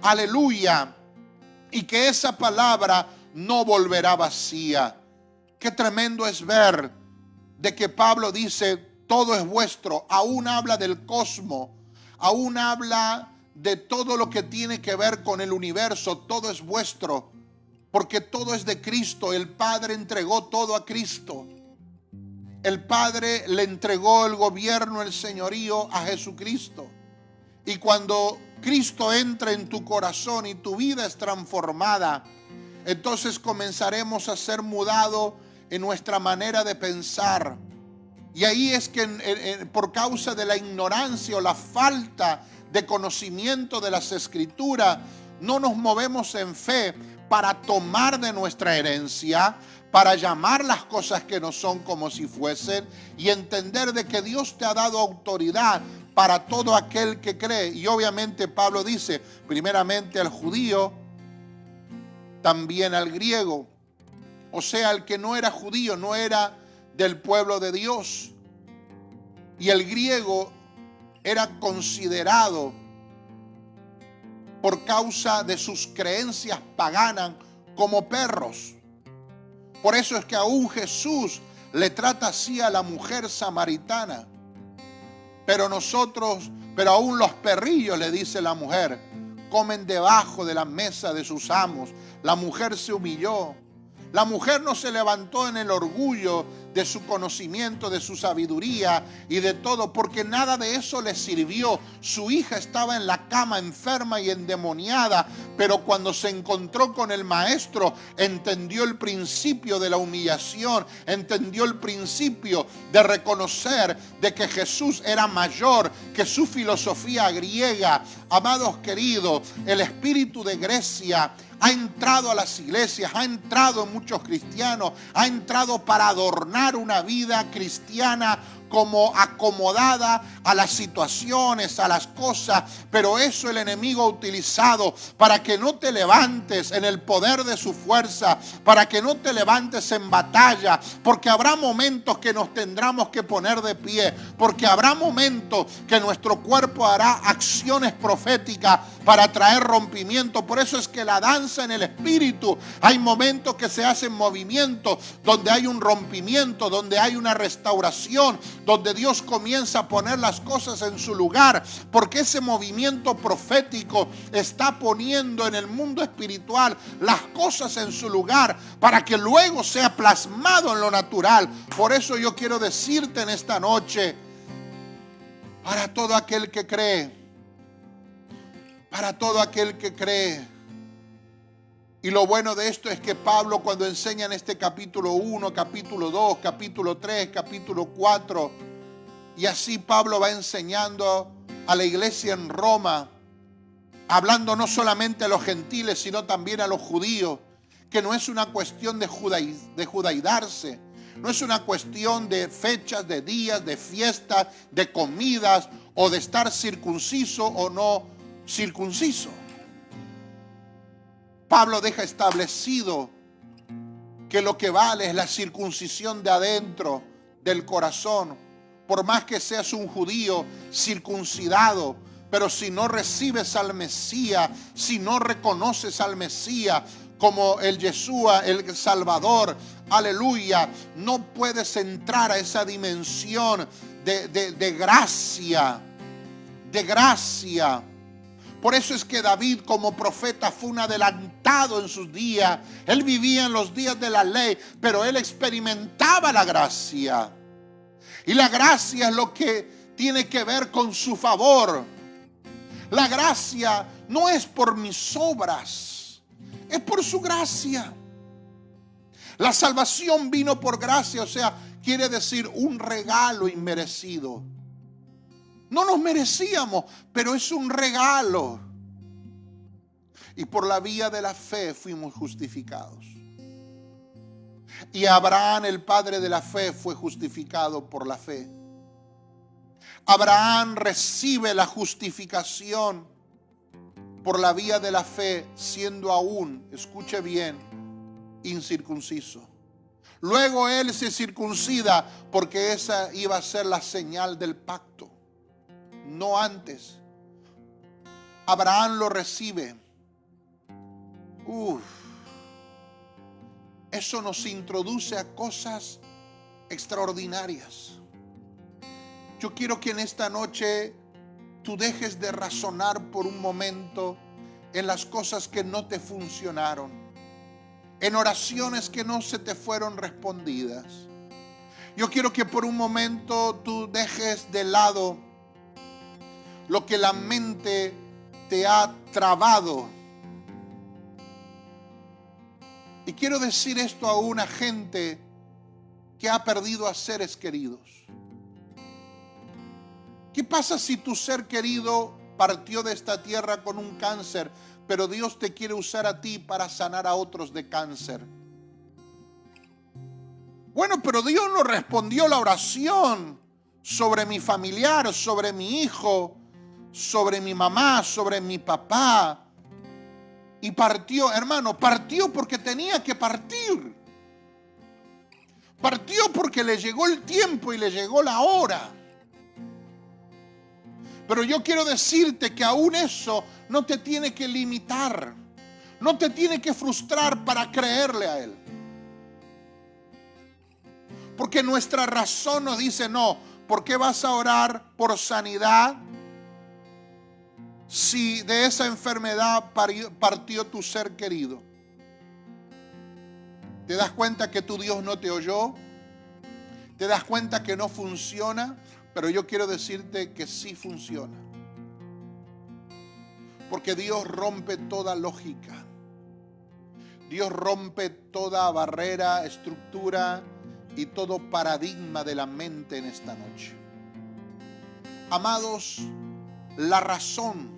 Speaker 3: aleluya, y que esa palabra no volverá vacía. Qué tremendo es ver de que Pablo dice: todo es vuestro. Aún habla del cosmos, aún habla de todo lo que tiene que ver con el universo. Todo es vuestro, porque todo es de Cristo. El Padre entregó todo a Cristo. El Padre le entregó el gobierno, el señorío a Jesucristo. Y cuando Cristo entra en tu corazón y tu vida es transformada, entonces comenzaremos a ser mudados en nuestra manera de pensar. Y ahí es que por causa de la ignorancia o la falta de conocimiento de las Escrituras, no nos movemos en fe para tomar de nuestra herencia, para llamar las cosas que no son como si fuesen y entender de que Dios te ha dado autoridad para todo aquel que cree. Y obviamente Pablo dice, primeramente al judío, también al griego. O sea, el que no era judío, no era del pueblo de Dios. Y el griego era considerado, por causa de sus creencias paganas, como perros. Por eso es que aún Jesús le trata así a la mujer samaritana. Pero aún los perrillos, le dice la mujer, comen debajo de la mesa de sus amos. La mujer se humilló. La mujer no se levantó en el orgullo de su conocimiento, de su sabiduría y de todo, porque nada de eso le sirvió. Su hija estaba en la cama enferma y endemoniada, pero cuando se encontró con el maestro, entendió el principio de la humillación, entendió el principio de reconocer de que Jesús era mayor que su filosofía griega. Amados queridos, el espíritu de Grecia ha entrado a las iglesias, ha entrado en muchos cristianos, ha entrado para adornar una vida cristiana como acomodada a las situaciones, a las cosas, pero eso el enemigo ha utilizado para que no te levantes en el poder de su fuerza, para que no te levantes en batalla, porque habrá momentos que nos tendremos que poner de pie, porque habrá momentos que nuestro cuerpo hará acciones proféticas para traer rompimiento. Por eso es que la danza en el espíritu, hay momentos que se hacen movimientos donde hay un rompimiento, donde hay una restauración, donde Dios comienza a poner las cosas en su lugar, porque ese movimiento profético está poniendo en el mundo espiritual las cosas en su lugar para que luego sea plasmado en lo natural. Por eso yo quiero decirte en esta noche, para todo aquel que cree, para todo aquel que cree. Y lo bueno de esto es que Pablo, cuando enseña en este capítulo 1, capítulo 2, capítulo 3, capítulo 4, y así Pablo va enseñando a la iglesia en Roma, hablando no solamente a los gentiles, sino también a los judíos, que no es una cuestión de judaidarse, no es una cuestión de fechas, de días, de fiestas, de comidas, o de estar circunciso o no circunciso. Pablo deja establecido que lo que vale es la circuncisión de adentro, del corazón. Por más que seas un judío circuncidado, pero si no recibes al Mesías, si no reconoces al Mesías como el Yeshua, el Salvador, aleluya, no puedes entrar a esa dimensión de gracia, de gracia. Por eso es que David como profeta fue un adelantado en sus días. Él vivía en los días de la ley, pero él experimentaba la gracia. Y la gracia es lo que tiene que ver con su favor. La gracia no es por mis obras, es por su gracia. La salvación vino por gracia, o sea, quiere decir un regalo inmerecido. No nos merecíamos, pero es un regalo. Y por la vía de la fe fuimos justificados. Y Abraham, el padre de la fe, fue justificado por la fe. Abraham recibe la justificación por la vía de la fe, siendo aún, escuche bien, incircunciso. Luego él se circuncida porque esa iba a ser la señal del pacto. No antes. Abraham lo recibe. Eso nos introduce a cosas extraordinarias. Yo quiero que en esta noche tú dejes de razonar por un momento en las cosas que no te funcionaron, en oraciones que no se te fueron respondidas. Yo quiero que por un momento tú dejes de lado lo que la mente te ha trabado. Y quiero decir esto a una gente que ha perdido a seres queridos. ¿Qué pasa si tu ser querido partió de esta tierra con un cáncer, pero Dios te quiere usar a ti para sanar a otros de cáncer? Bueno, pero Dios no respondió la oración sobre mi familiar, sobre mi hijo, sobre mi mamá, sobre mi papá. Y partió, hermano, partió porque tenía que partir. Partió porque le llegó el tiempo y le llegó la hora. Pero yo quiero decirte que aún eso no te tiene que limitar. No te tiene que frustrar para creerle a Él. Porque nuestra razón nos dice, no, ¿por qué vas a orar por sanidad si de esa enfermedad partió tu ser querido? ¿Te das cuenta que tu Dios no te oyó? ¿Te das cuenta que no funciona? Pero yo quiero decirte que sí funciona. Porque Dios rompe toda lógica. Dios rompe toda barrera, estructura y todo paradigma de la mente en esta noche. Amados, la razón.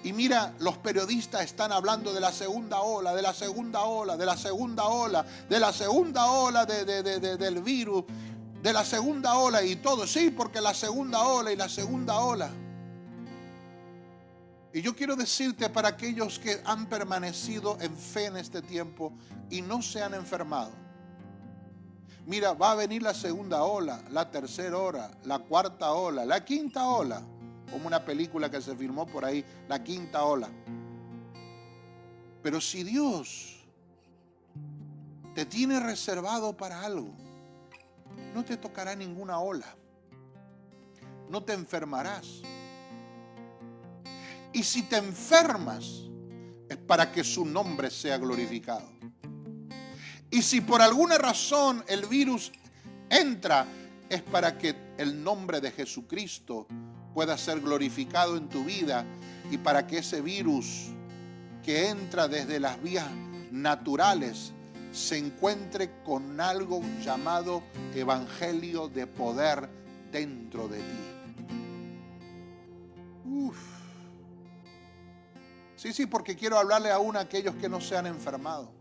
Speaker 3: Y mira, los periodistas están hablando de la segunda ola, de la segunda ola, de la segunda ola, de la segunda ola del virus, de la segunda ola y todo. Sí, porque la segunda ola y la segunda ola. Y yo quiero decirte para aquellos que han permanecido en fe en este tiempo y no se han enfermado. Mira, va a venir la segunda ola, la tercera ola, la cuarta ola, la quinta ola. Como una película que se filmó por ahí, la quinta ola. Pero si Dios te tiene reservado para algo, no te tocará ninguna ola. No te enfermarás. Y si te enfermas, es para que su nombre sea glorificado. Y si por alguna razón el virus entra, es para que el nombre de Jesucristo pueda ser glorificado en tu vida y para que ese virus que entra desde las vías naturales se encuentre con algo llamado evangelio de poder dentro de ti. Sí, porque quiero hablarle aún a aquellos que no se han enfermado.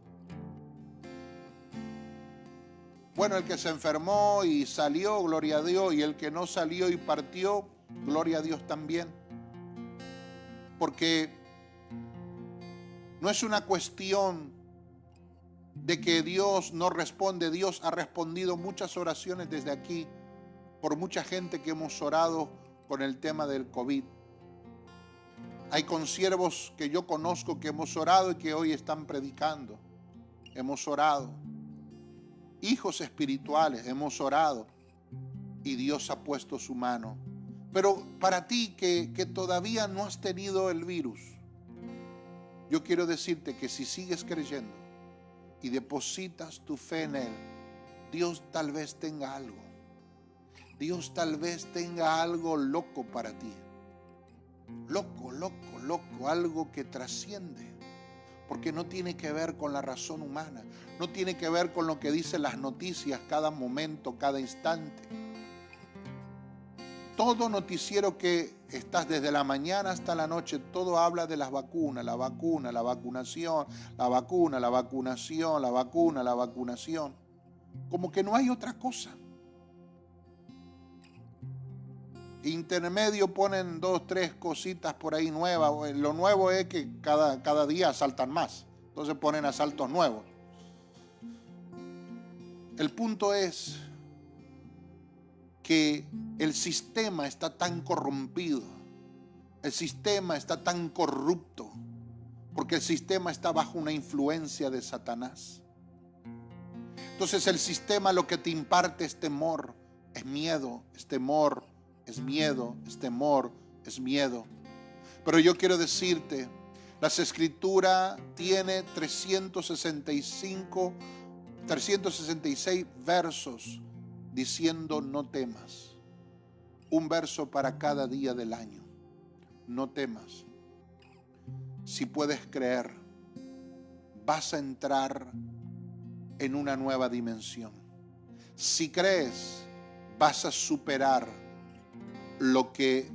Speaker 3: Bueno, el que se enfermó y salió, gloria a Dios, y el que no salió y partió, gloria a Dios también. Porque no es una cuestión de que Dios no responde. Dios ha respondido muchas oraciones desde aquí por mucha gente que hemos orado con el tema del COVID. Hay consiervos que yo conozco que hemos orado y que hoy están predicando. Hemos orado. Hijos espirituales, hemos orado. Y Dios ha puesto su mano. Pero para ti que todavía no has tenido el virus, yo quiero decirte que si sigues creyendo y depositas tu fe en Él, Dios tal vez tenga algo. Dios tal vez tenga algo loco para ti. Loco, algo que trasciende. Porque no tiene que ver con la razón humana. No tiene que ver con lo que dicen las noticias cada momento, cada instante. Todo noticiero que estás desde la mañana hasta la noche, todo habla de las vacunas, la vacuna, la vacunación, la vacuna, la vacunación, la vacuna, la vacunación. Como que no hay otra cosa. Intermedio ponen 2, 3 cositas por ahí nuevas. Lo nuevo es que cada día asaltan más. Entonces ponen asaltos nuevos. El punto es que el sistema está tan corrompido. El sistema está tan corrupto. Porque el sistema está bajo una influencia de Satanás. Entonces el sistema lo que te imparte es temor, es miedo, es temor, es miedo, es temor, es miedo. Pero yo quiero decirte, las Escrituras tiene 366 versos diciendo no temas. Un verso para cada día del año. No temas. Si puedes creer, vas a entrar en una nueva dimensión. Si crees, vas a superar lo que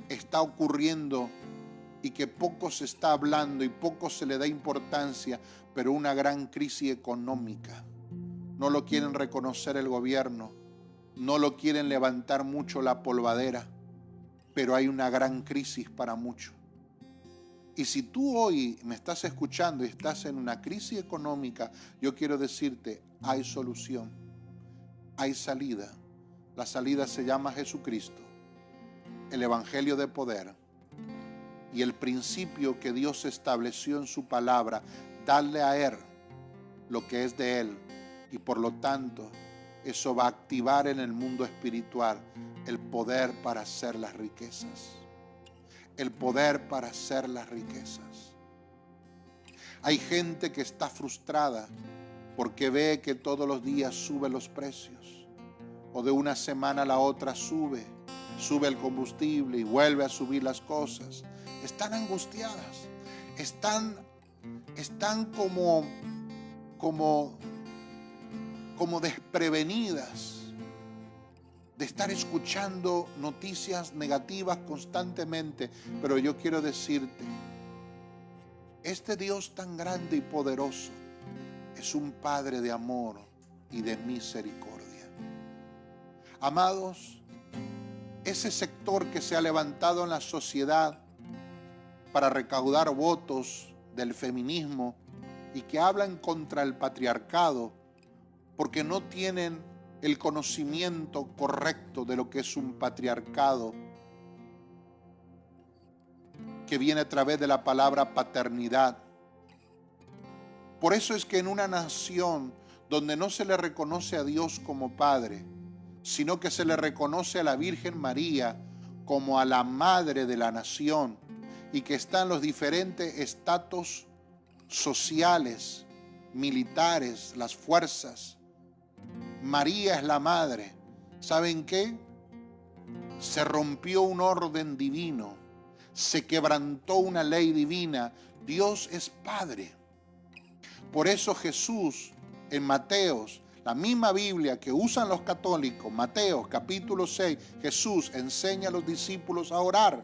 Speaker 3: está ocurriendo y que poco se está hablando y poco se le da importancia, pero una gran crisis económica, no lo quieren reconocer el gobierno, no lo quieren levantar mucho la polvadera, pero hay una gran crisis para muchos. Y si tú hoy me estás escuchando y estás en una crisis económica, yo quiero decirte, hay solución, hay salida. La salida se llama Jesucristo, el evangelio de poder y el principio que Dios estableció en su palabra, darle a Él lo que es de Él. Y por lo tanto, eso va a activar en el mundo espiritual el poder para hacer las riquezas. El poder para hacer las riquezas. Hay gente que está frustrada porque ve que todos los días suben los precios. O de una semana a la otra sube el combustible y vuelve a subir las cosas. Están angustiadas. Están como desprevenidas de estar escuchando noticias negativas constantemente. Pero yo quiero decirte, este Dios tan grande y poderoso es un Padre de amor y de misericordia. Amados, ese sector que se ha levantado en la sociedad para recaudar votos del feminismo y que hablan contra el patriarcado porque no tienen el conocimiento correcto de lo que es un patriarcado que viene a través de la palabra paternidad. Por eso es que en una nación donde no se le reconoce a Dios como Padre, sino que se le reconoce a la Virgen María como a la madre de la nación y que están los diferentes estatus sociales, militares, las fuerzas, María es la madre. ¿Saben qué? Se rompió un orden divino, se quebrantó una ley divina. Dios es Padre. Por eso Jesús en Mateos, la misma Biblia que usan los católicos, Mateos capítulo 6, Jesús enseña a los discípulos a orar,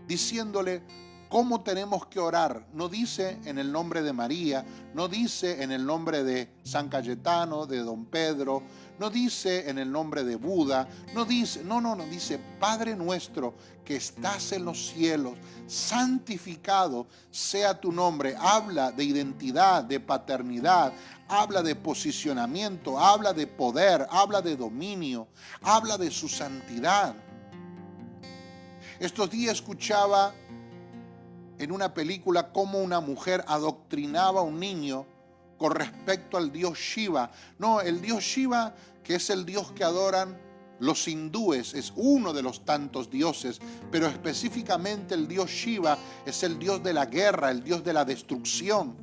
Speaker 3: diciéndole cómo tenemos que orar. No dice en el nombre de María, no dice en el nombre de San Cayetano, de Don Pedro, no dice en el nombre de Buda, no dice Padre nuestro que estás en los cielos, santificado sea tu nombre. Habla de identidad, de paternidad, habla de posicionamiento, habla de poder, habla de dominio, habla de su santidad. Estos días escuchaba en una película cómo una mujer adoctrinaba a un niño con respecto al dios Shiva. No, el dios Shiva, que es el dios que adoran los hindúes, es uno de los tantos dioses, pero específicamente el dios Shiva es el dios de la guerra, el dios de la destrucción.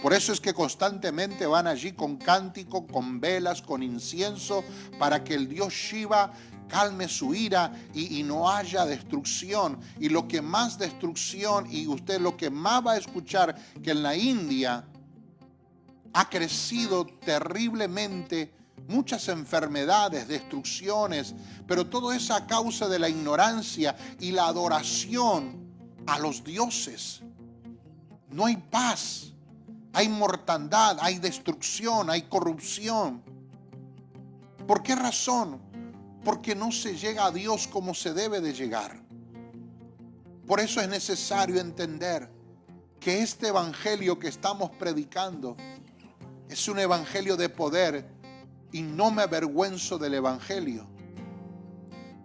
Speaker 3: Por eso es que constantemente van allí con cántico, con velas, con incienso, para que el dios Shiva calme su ira y no haya destrucción. Y lo que más destrucción, y usted lo que más va a escuchar, que en la India ha crecido terriblemente muchas enfermedades, destrucciones, pero todo eso a causa de la ignorancia y la adoración a los dioses. No hay paz, hay mortandad, hay destrucción, hay corrupción. ¿Por qué razón? Porque no se llega a Dios como se debe de llegar. Por eso es necesario entender que este evangelio que estamos predicando es un evangelio de poder, y no me avergüenzo del evangelio.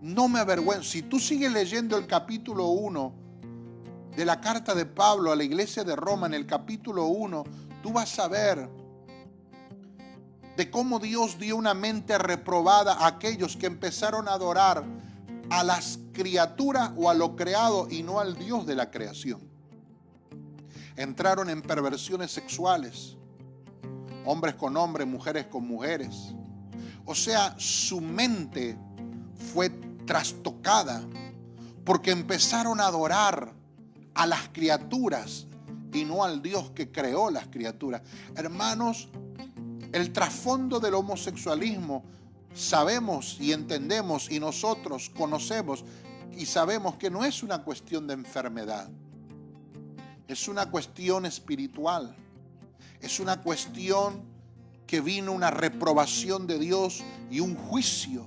Speaker 3: No me avergüenzo. Si tú sigues leyendo el capítulo 1 de la carta de Pablo a la iglesia de Roma, en el capítulo 1, tú vas a ver de cómo Dios dio una mente reprobada a aquellos que empezaron a adorar a las criaturas o a lo creado y no al Dios de la creación. Entraron en perversiones sexuales, hombres con hombres, mujeres con mujeres. O sea, su mente fue trastocada porque empezaron a adorar a las criaturas y no al Dios que creó las criaturas. Hermanos, el trasfondo del homosexualismo sabemos y entendemos, y nosotros conocemos y sabemos que no es una cuestión de enfermedad, es una cuestión espiritual, es una cuestión que vino una reprobación de Dios y un juicio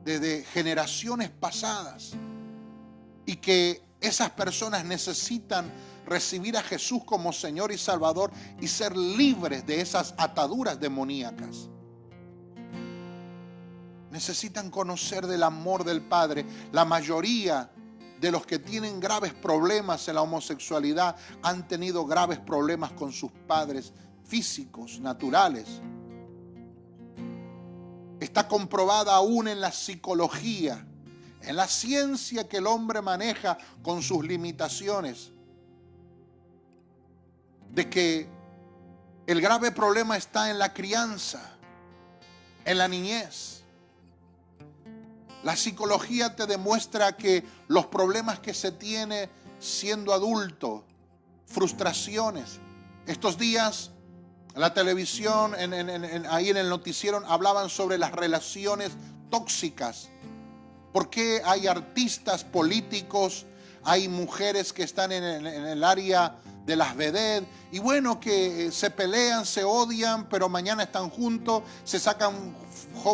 Speaker 3: desde generaciones pasadas, y que esas personas necesitan recibir a Jesús como Señor y Salvador y ser libres de esas ataduras demoníacas. Necesitan conocer del amor del Padre. La mayoría de los que tienen graves problemas en la homosexualidad han tenido graves problemas con sus padres físicos, naturales. Está comprobada aún en la psicología, en la ciencia que el hombre maneja con sus limitaciones, de que el grave problema está en la crianza, en la niñez. La psicología te demuestra que los problemas que se tiene siendo adulto, frustraciones. Estos días, la televisión, ahí en el noticiero, hablaban sobre las relaciones tóxicas. ¿Por qué hay artistas, políticos, hay mujeres que están en el área de las vedettes, y bueno, que se pelean, se odian, pero mañana están juntos, se sacan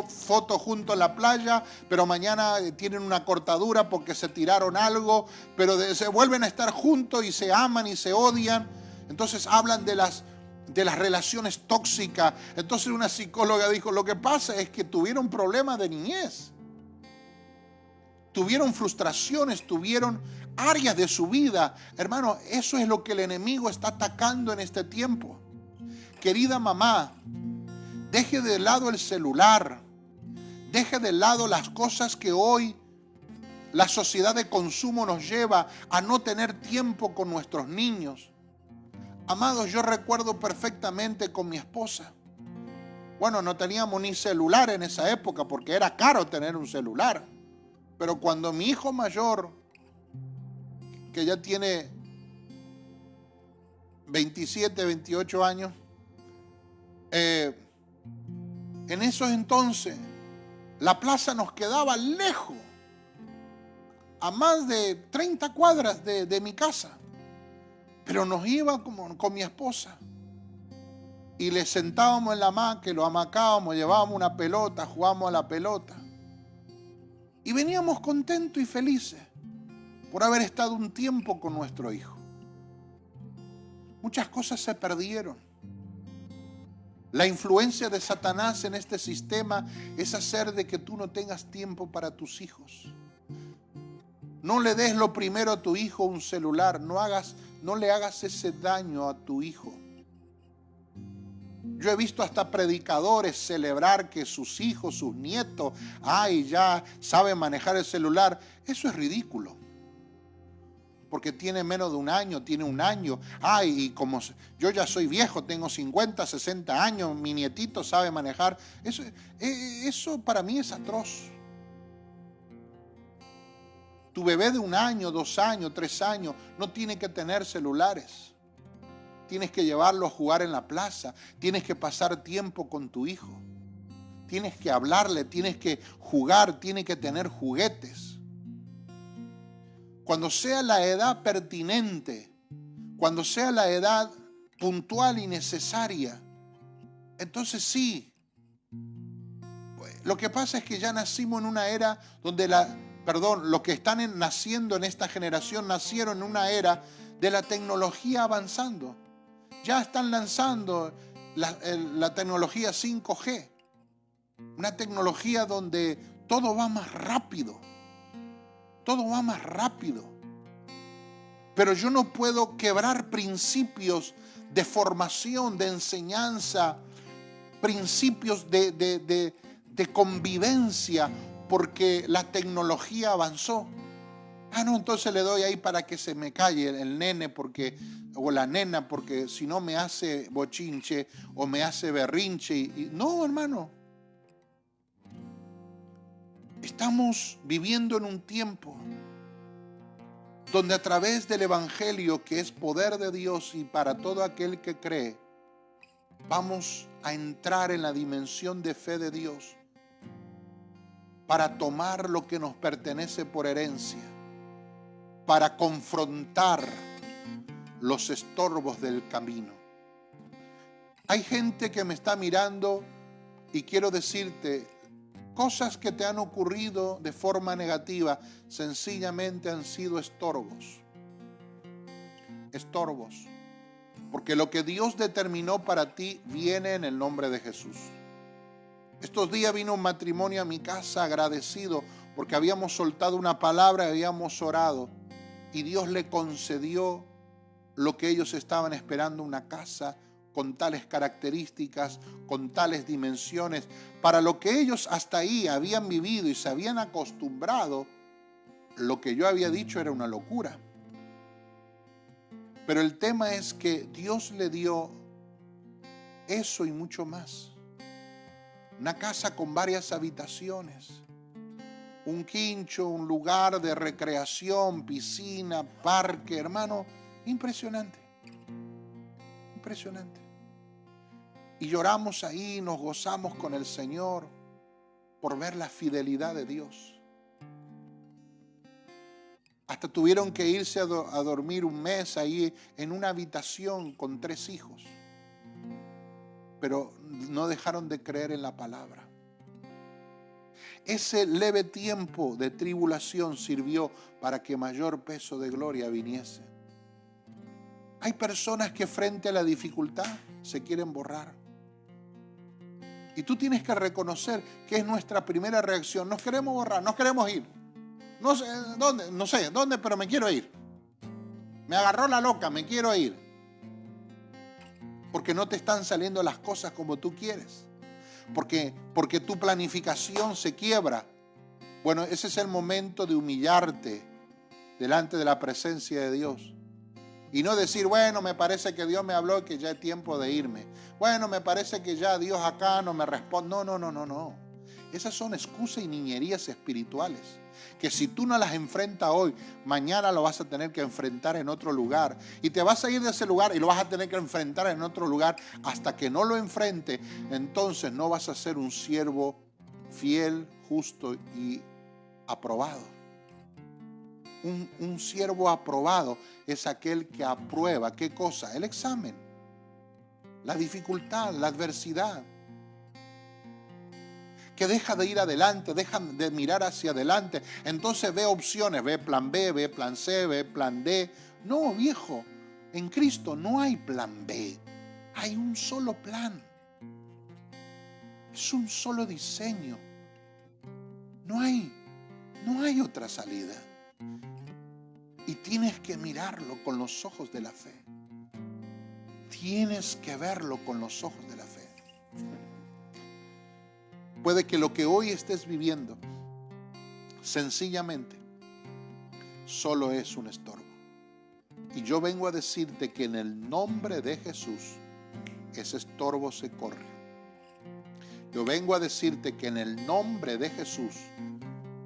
Speaker 3: fotos juntos en la playa, pero mañana tienen una cortadura porque se tiraron algo, pero se vuelven a estar juntos y se aman y se odian? Entonces hablan de las relaciones tóxicas. Entonces una psicóloga dijo, lo que pasa es que tuvieron problemas de niñez, tuvieron frustraciones, tuvieron áreas de su vida. Hermano, eso es lo que el enemigo está atacando en este tiempo. Querida mamá, deje de lado el celular, deje de lado las cosas que hoy la sociedad de consumo nos lleva a no tener tiempo con nuestros niños. Amados, yo recuerdo perfectamente con mi esposa. Bueno, no teníamos ni celular en esa época porque era caro tener un celular. Pero cuando mi hijo mayor, que ya tiene 27, 28 años, en esos entonces la plaza nos quedaba lejos, a más de 30 cuadras de mi casa. Pero nos iba con mi esposa y le sentábamos en la hamaca, lo amacábamos, llevábamos una pelota, jugábamos a la pelota. Y veníamos contentos y felices por haber estado un tiempo con nuestro hijo. Muchas cosas se perdieron. La influencia de Satanás en este sistema es hacer de que tú no tengas tiempo para tus hijos. No le des lo primero a tu hijo un celular. No le hagas ese daño a tu hijo. Yo he visto hasta predicadores celebrar que sus hijos, sus nietos, ya saben manejar el celular. Eso es ridículo. Porque tiene menos de un año, tiene un año. Y como yo ya soy viejo, tengo 50, 60 años, mi nietito sabe manejar. Eso para mí es atroz. Tu bebé de 1 año, 2 años, 3 años no tiene que tener celulares. Tienes que llevarlo a jugar en la plaza. Tienes que pasar tiempo con tu hijo. Tienes que hablarle, tienes que jugar, tiene que tener juguetes. Cuando sea la edad pertinente, cuando sea la edad puntual y necesaria, entonces sí. Lo que pasa es que ya nacimos en una era donde los que están naciendo en esta generación nacieron en una era de la tecnología avanzando. Ya están lanzando la tecnología 5G, una tecnología donde todo va más rápido, pero yo no puedo quebrar principios de formación, de enseñanza, principios de convivencia, porque la tecnología avanzó. Entonces le doy ahí para que se me calle el nene o la nena, porque si no me hace bochinche o me hace berrinche. No, hermano. Estamos viviendo en un tiempo donde a través del Evangelio, que es poder de Dios y para todo aquel que cree, vamos a entrar en la dimensión de fe de Dios para tomar lo que nos pertenece por herencia, para confrontar los estorbos del camino. Hay gente que me está mirando y quiero decirte, cosas que te han ocurrido de forma negativa sencillamente han sido estorbos. Estorbos. Porque lo que Dios determinó para ti viene en el nombre de Jesús. Estos días vino un matrimonio a mi casa agradecido porque habíamos soltado una palabra, habíamos orado y Dios le concedió lo que ellos estaban esperando, una casa con tales características, con tales dimensiones, para lo que ellos hasta ahí habían vivido y se habían acostumbrado. Lo que yo había dicho era una locura. Pero el tema es que Dios le dio eso y mucho más. Una casa con varias habitaciones, un quincho, un lugar de recreación, piscina, parque, hermano, impresionante, impresionante. Y lloramos ahí, nos gozamos con el Señor por ver la fidelidad de Dios. Hasta tuvieron que irse a dormir un mes ahí en una habitación con 3 hijos. Pero no dejaron de creer en la palabra. Ese leve tiempo de tribulación sirvió para que mayor peso de gloria viniese. Hay personas que frente a la dificultad se quieren borrar. Y tú tienes que reconocer que es nuestra primera reacción. Nos queremos borrar, nos queremos ir. No sé dónde, pero me quiero ir. Me agarró la loca, me quiero ir. Porque no te están saliendo las cosas como tú quieres. Porque tu planificación se quiebra. Bueno, ese es el momento de humillarte delante de la presencia de Dios. Y no decir, bueno, me parece que Dios me habló y que ya es tiempo de irme. Bueno, me parece que ya Dios acá no me responde. No. Esas son excusas y niñerías espirituales. Que si tú no las enfrentas hoy, mañana lo vas a tener que enfrentar en otro lugar. Y te vas a ir de ese lugar y lo vas a tener que enfrentar en otro lugar. Hasta que no lo enfrente, entonces no vas a ser un siervo fiel, justo y aprobado. Un siervo aprobado es aquel que aprueba, ¿qué cosa? El examen, la dificultad, la adversidad. Que deja de ir adelante, deja de mirar hacia adelante. Entonces ve opciones, ve plan B, ve plan C, ve plan D. No, viejo, en Cristo no hay plan B. Hay un solo plan. Es un solo diseño. No hay otra salida. Y tienes que mirarlo con los ojos de la fe. Tienes que verlo con los ojos de la fe. Puede que lo que hoy estés viviendo sencillamente solo es un estorbo. Y yo vengo a decirte que en el nombre de Jesús ese estorbo se corre. Yo vengo a decirte que en el nombre de Jesús,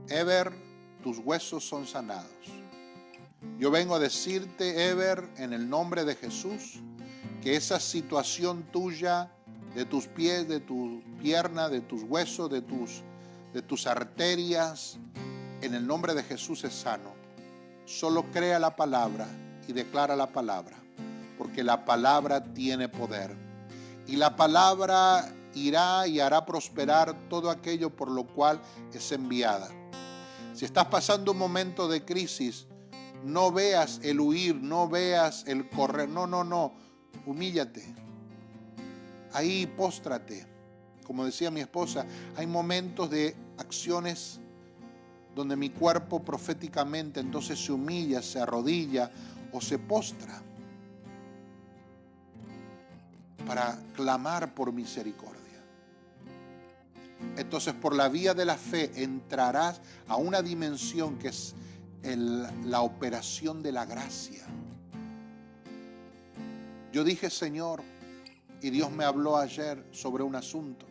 Speaker 3: Ever, tus huesos son sanados. Yo vengo a decirte, Ever, en el nombre de Jesús, que esa situación tuya, de tus pies, de tu pierna, de tus huesos, de tus arterias, en el nombre de Jesús es sano. Solo crea la palabra y declara la palabra, porque la palabra tiene poder. Y la palabra irá y hará prosperar todo aquello por lo cual es enviada. Si estás pasando un momento de crisis, no veas el huir, no veas el correr, no, humíllate. Ahí póstrate. Como decía mi esposa, hay momentos de acciones donde mi cuerpo proféticamente entonces se humilla, se arrodilla o se postra para clamar por misericordia. Entonces, por la vía de la fe entrarás a una dimensión que es la operación de la gracia. Yo dije, Señor, y Dios me habló ayer sobre un asunto,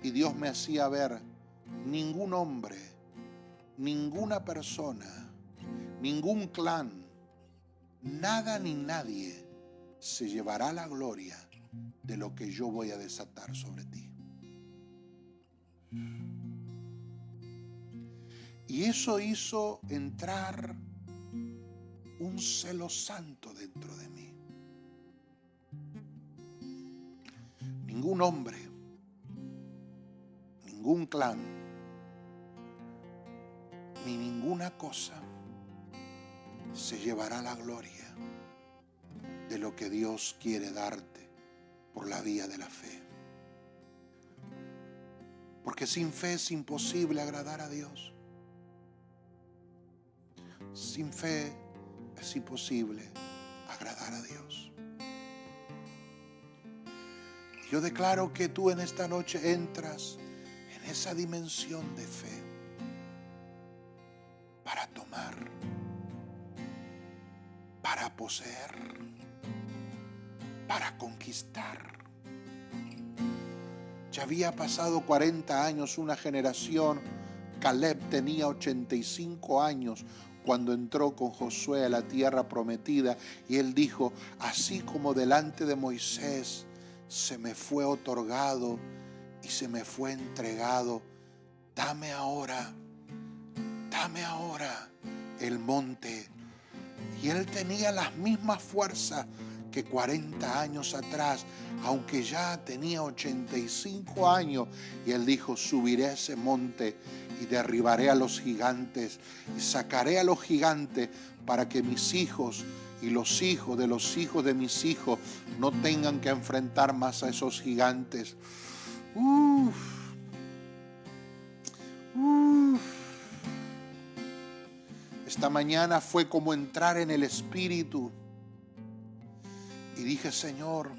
Speaker 3: y Dios me hacía ver, ningún hombre, ninguna persona, ningún clan, nada ni nadie se llevará la gloria de lo que yo voy a desatar sobre ti. Y eso hizo entrar un celo santo dentro de mí. ningún hombre, ningún clan, ni ninguna cosa se llevará la gloria de lo que Dios quiere darte por la vía de la fe. Porque sin fe es imposible agradar a Dios. Sin fe es imposible agradar a Dios. Yo declaro que tú en esta noche entras en esa dimensión de fe para tomar, para poseer, para conquistar. Ya había pasado 40 años, una generación. Caleb tenía 85 años cuando entró con Josué a la tierra prometida, y él dijo: así como delante de Moisés se me fue otorgado y se me fue entregado, dame ahora el monte. Y él tenía las mismas fuerzas que 40 años atrás, aunque ya tenía 85 años, y él dijo: subiré a ese monte y derribaré a los gigantes y sacaré a los gigantes para que mis hijos y los hijos de mis hijos no tengan que enfrentar más a esos gigantes. Esta mañana fue como entrar en el Espíritu. Y dije: Señor,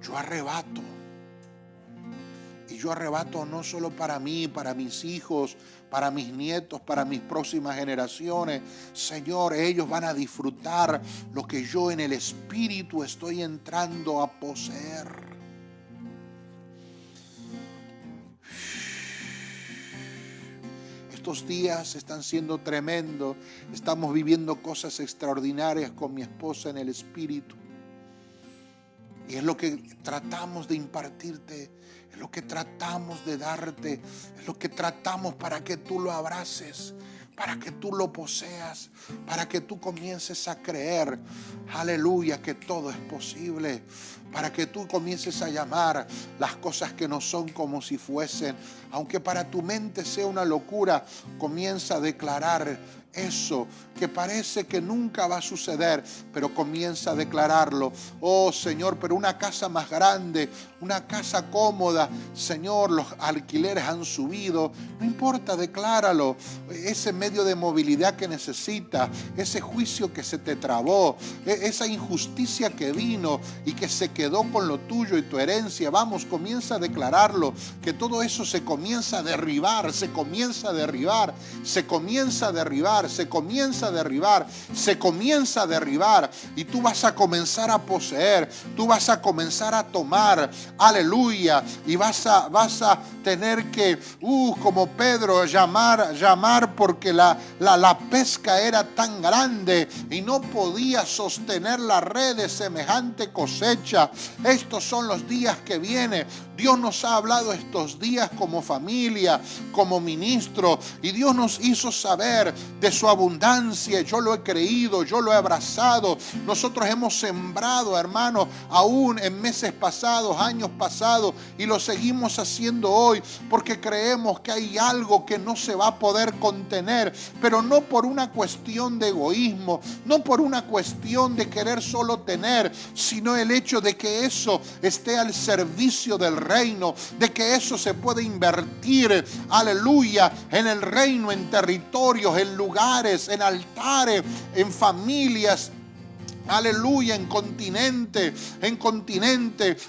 Speaker 3: yo arrebato. Y yo arrebato no solo para mí, para mis hijos, para mis nietos, para mis próximas generaciones. Señor, ellos van a disfrutar lo que yo en el Espíritu estoy entrando a poseer. Estos días están siendo tremendos. Estamos viviendo cosas extraordinarias con mi esposa en el Espíritu. Y es lo que tratamos de impartirte, es lo que tratamos de darte, es lo que tratamos para que tú lo abraces, para que tú lo poseas, para que tú comiences a creer, aleluya, que todo es posible, para que tú comiences a llamar las cosas que no son como si fuesen. Aunque para tu mente sea una locura, comienza a declarar eso que parece que nunca va a suceder, pero comienza a declararlo. Oh Señor, pero una casa más grande, una casa cómoda, Señor, los alquileres han subido, no importa, decláralo. Ese medio de movilidad que necesitas, ese juicio que se te trabó, esa injusticia que vino y que se quedó con lo tuyo y tu herencia, vamos, comienza a declararlo, que todo eso se comienza a derribar, se comienza a derribar, se comienza a derribar, se comienza a derribar, se comienza a derribar, y tú vas a comenzar a poseer, tú vas a comenzar a tomar, aleluya, y vas a tener que, como Pedro, llamar porque la pesca era tan grande y no podía sostener la red de semejante cosecha. Estos son los días que vienen. Dios nos ha hablado estos días como familia, como ministro, y Dios nos hizo saber de su abundancia. Yo lo he creído, yo lo he abrazado. Nosotros hemos sembrado, hermanos, aún en meses pasados, años pasados, y lo seguimos haciendo hoy, porque creemos que hay algo que no se va a poder contener, pero no por una cuestión de egoísmo, no por una cuestión de querer solo tener, sino el hecho de que eso esté al servicio del reino, de que eso se puede invertir, aleluya, en el reino, en territorios, en lugares, en altares, en familias. Aleluya, en continente.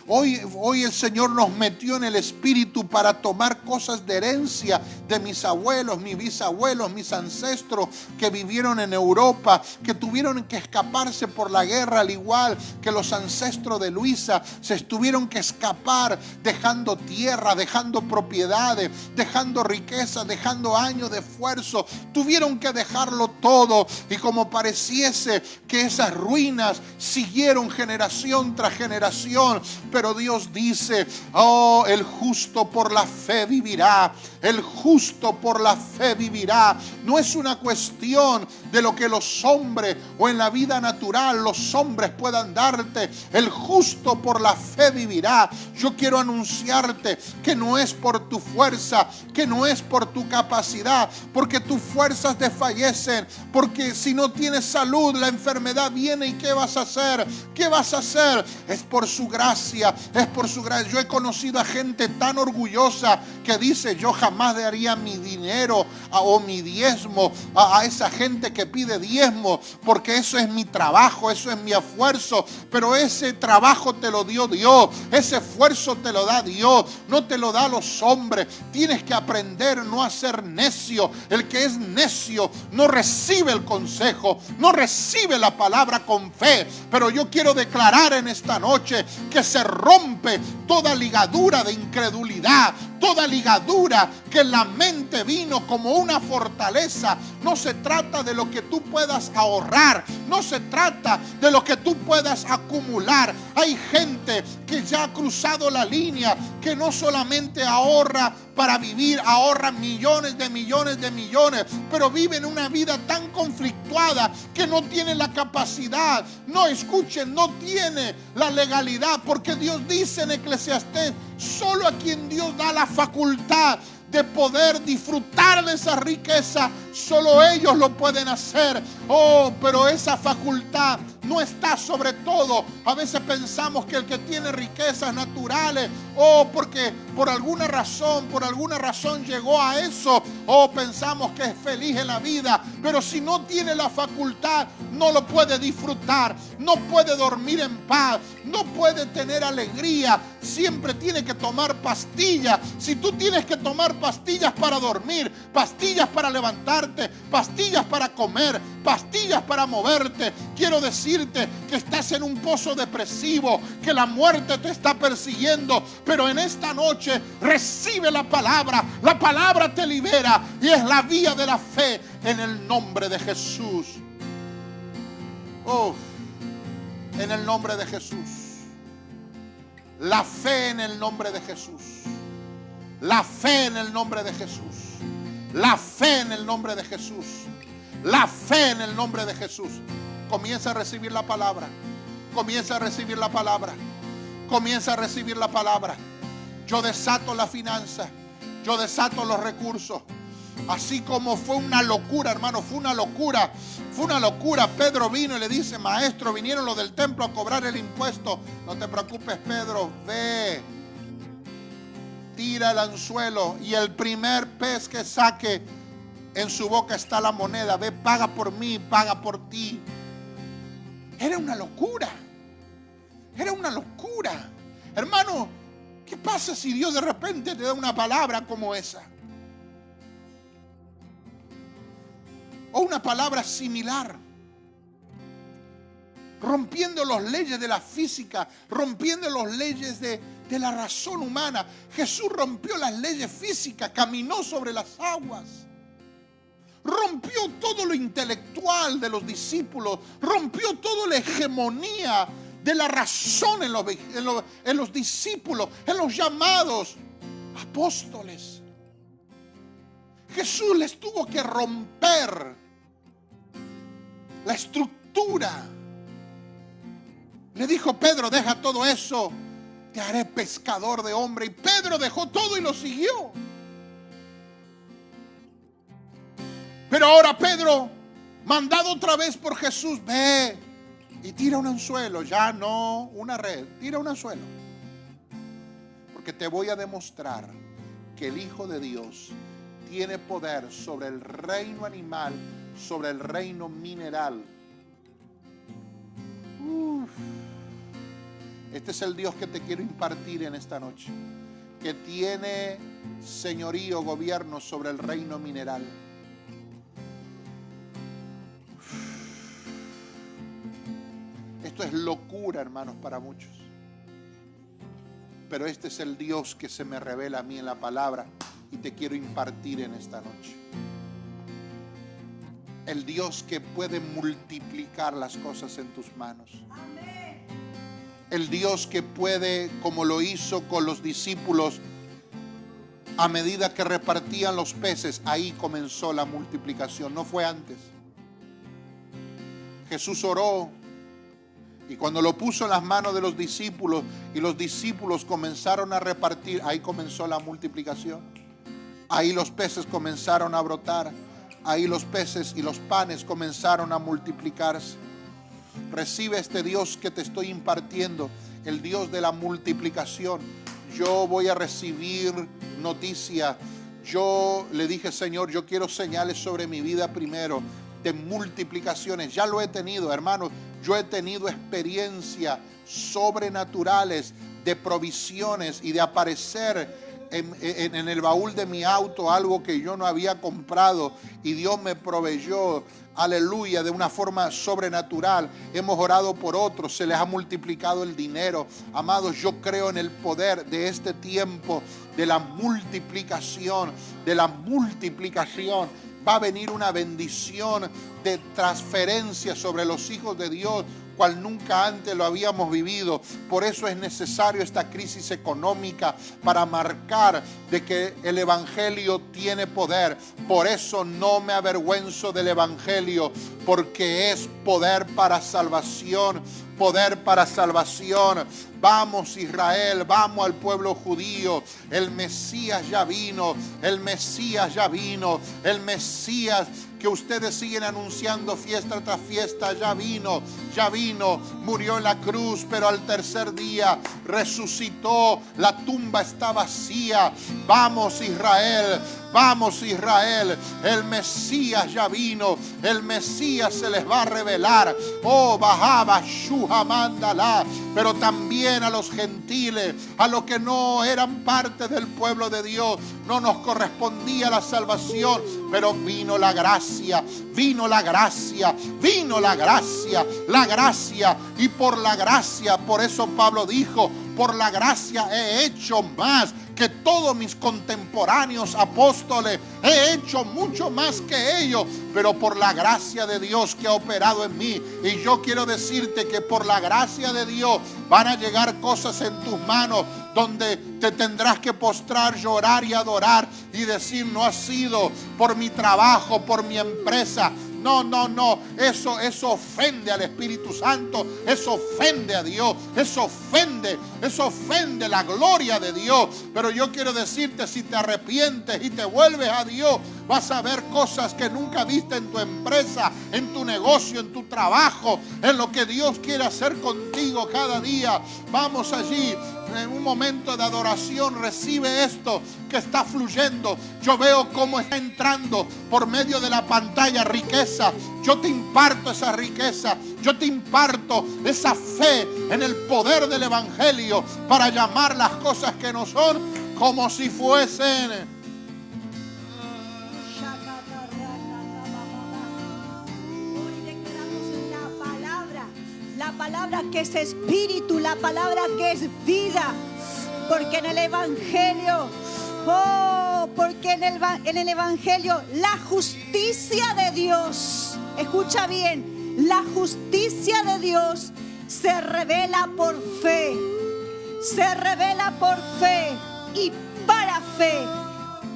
Speaker 3: Hoy el Señor nos metió en el Espíritu para tomar cosas de herencia de mis abuelos, mis bisabuelos, mis ancestros que vivieron en Europa, que tuvieron que escaparse por la guerra, al igual que los ancestros de Luisa, se tuvieron que escapar dejando tierra, dejando propiedades, dejando riqueza, dejando años de esfuerzo. Tuvieron que dejarlo todo, y como pareciese que esas ruinas ruinas siguieron generación tras generación. Pero Dios dice, oh, el justo por la fe vivirá. El justo por la fe vivirá. No es una cuestión de lo que los hombres o en la vida natural los hombres puedan darte. El justo por la fe vivirá. Yo quiero anunciarte que no es por tu fuerza, que no es por tu capacidad, porque tus fuerzas desfallecen, porque si no tienes salud, la enfermedad viene y ¿qué vas a hacer? ¿Qué vas a hacer? Es por su gracia, es por su gracia. Yo he conocido a gente tan orgullosa que dice, yo jamás daría mi dinero o mi diezmo a esa gente que pide diezmo, porque eso es mi trabajo, eso es mi esfuerzo. Pero ese trabajo te lo dio Dios, ese esfuerzo te lo da Dios, no te lo da los hombres. Tienes que aprender no a ser necio. El que es necio no recibe el consejo, no recibe la palabra con fe. Pero yo quiero declarar en esta noche que se rompe toda ligadura de incredulidad, toda ligadura que en la mente vino como una fortaleza. No se trata de lo que tú puedas ahorrar, no se trata de lo que tú puedas acumular. Hay gente que ya ha cruzado la línea, que no solamente ahorra para vivir, ahorra millones de millones de millones, pero viven una vida tan conflictuada que no tiene la capacidad, no escuchen, no tiene la legalidad, porque Dios dice en Eclesiastés, solo a quien Dios da la facultad de poder disfrutar de esa riqueza, solo ellos lo pueden hacer. Oh, pero esa facultad no está sobre todo. A veces pensamos que el que tiene riquezas naturales, porque por alguna razón llegó a eso, pensamos que es feliz en la vida. Pero si no tiene la facultad, no lo puede disfrutar, no puede dormir en paz, no puede tener alegría. Siempre tiene que tomar pastillas. Si tú tienes que tomar pastillas para dormir, pastillas para levantarte, pastillas para comer, pastillas para moverte, quiero decirte que estás en un pozo depresivo, que la muerte te está persiguiendo. Pero en esta noche recibe la palabra te libera, y es la vía de la fe en el nombre de Jesús. En el nombre de Jesús. La fe en el nombre de Jesús. La fe en el nombre de Jesús. La fe en el nombre de Jesús. La fe en el nombre de Jesús. Comienza a recibir la palabra. Comienza a recibir la palabra. Comienza a recibir la palabra. Yo desato la finanza. Yo desato los recursos. Así como fue una locura, hermano, fue una locura. Fue una locura. Pedro vino y le dice, maestro, vinieron los del templo a cobrar el impuesto. No te preocupes, Pedro, ve. Tira el anzuelo y el primer pez que saque, en su boca está la moneda. Ve, paga por mí, paga por ti. Era una locura. Era una locura. Hermano, ¿qué pasa si Dios de repente te da una palabra como esa? O una palabra similar. Rompiendo las leyes de la física, rompiendo las leyes de la razón humana. Jesús rompió las leyes físicas, caminó sobre las aguas. Rompió todo lo intelectual de los discípulos, rompió toda la hegemonía de la razón en los discípulos, en los llamados apóstoles. Jesús les tuvo que romper la estructura. Le dijo, Pedro, deja todo eso, te haré pescador de hombre. Y Pedro dejó todo y lo siguió. Pero ahora Pedro, mandado otra vez por Jesús, ve y tira un anzuelo, ya no una red, tira un anzuelo. Porque te voy a demostrar que el Hijo de Dios tiene poder sobre el reino animal, sobre el reino mineral. Este es el Dios que te quiero impartir en esta noche, que tiene señorío, gobierno sobre el reino mineral. Esto es locura, hermanos, para muchos. Pero este es el Dios que se me revela a mí en la palabra y te quiero impartir en esta noche. el Dios que puede multiplicar las cosas en tus manos. El Dios que puede, como lo hizo con los discípulos, a medida que repartían los peces, ahí comenzó la multiplicación, no fue antes. Jesús oró y cuando lo puso en las manos de los discípulos y los discípulos comenzaron a repartir, ahí comenzó la multiplicación. Ahí los peces comenzaron a brotar, ahí los peces y los panes comenzaron a multiplicarse. Recibe este Dios que te estoy impartiendo, el Dios de la multiplicación. Yo voy a recibir noticia. Yo le dije, Señor, yo quiero señales sobre mi vida primero de multiplicaciones. Ya lo he tenido, hermanos. Yo he tenido experiencias sobrenaturales de provisiones y de aparecer en el baúl de mi auto algo que yo no había comprado y Dios me proveyó, aleluya, de una forma sobrenatural. Hemos orado por otros, se les ha multiplicado el dinero. Amados, yo creo en el poder de este tiempo, de la multiplicación, Va a venir una bendición de transferencia sobre los hijos de Dios, cual nunca antes lo habíamos vivido. Por eso es necesario esta crisis económica para marcar de que el Evangelio tiene poder. Por eso no me avergüenzo del Evangelio, porque es poder para salvación. Poder para salvación. Vamos Israel, vamos al pueblo judío. El Mesías ya vino, el Mesías ya vino, el Mesías que ustedes siguen anunciando fiesta tras fiesta, ya vino, murió en la cruz, pero al tercer día resucitó, la tumba está vacía. Vamos Israel, el Mesías ya vino, el Mesías se les va a revelar. Oh, bajaba, shuha, mandala, pero también a los gentiles, a los que no eran parte del pueblo de Dios, no nos correspondía la salvación, pero vino la gracia, la gracia, y por la gracia, por eso Pablo dijo, por la gracia he hecho más que todos mis contemporáneos apóstoles, he hecho mucho más que ellos, pero por la gracia de Dios que ha operado en mí. Y yo quiero decirte que por la gracia de Dios van a llegar cosas en tus manos donde te tendrás que postrar, llorar y adorar y decir, no ha sido por mi trabajo, por mi empresa. No, eso ofende al Espíritu Santo, eso ofende a Dios, eso ofende la gloria de Dios. Pero yo quiero decirte, si te arrepientes y te vuelves a Dios, vas a ver cosas que nunca viste en tu empresa, en tu negocio, en tu trabajo, en lo que Dios quiere hacer contigo cada día. Vamos allí. En un momento de adoración, recibe esto que está fluyendo. Yo veo cómo está entrando por medio de la pantalla riqueza. Yo te imparto esa riqueza. Yo te imparto esa fe en el poder del Evangelio para llamar las cosas que no son como si fuesen.
Speaker 2: Hoy declaramos la palabra que es espíritu, la palabra que es vida, porque en el Evangelio, en el Evangelio la justicia de Dios, escucha bien, la justicia de Dios se revela por fe, y para fe,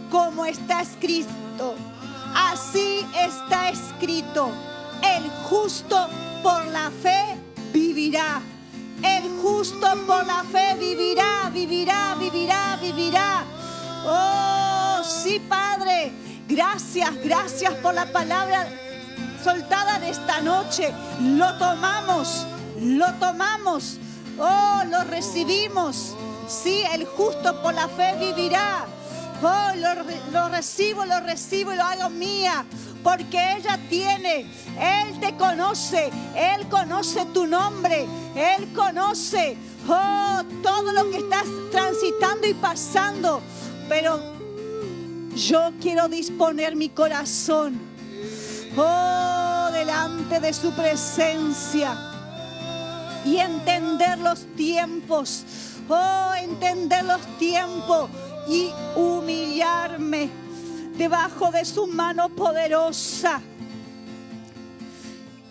Speaker 2: como está escrito. Así está escrito: el justo por la fe vivirá. El justo por la fe vivirá. Oh, sí, Padre. Gracias por la palabra soltada de esta noche. Lo tomamos. Oh, lo recibimos. Sí, el justo por la fe vivirá. Oh, lo recibo y lo hago mía. Porque Él te conoce, Él conoce tu nombre, Él conoce todo lo que estás transitando y pasando. Pero yo quiero disponer mi corazón delante de su presencia y entender los tiempos, y humillarme debajo de su mano poderosa.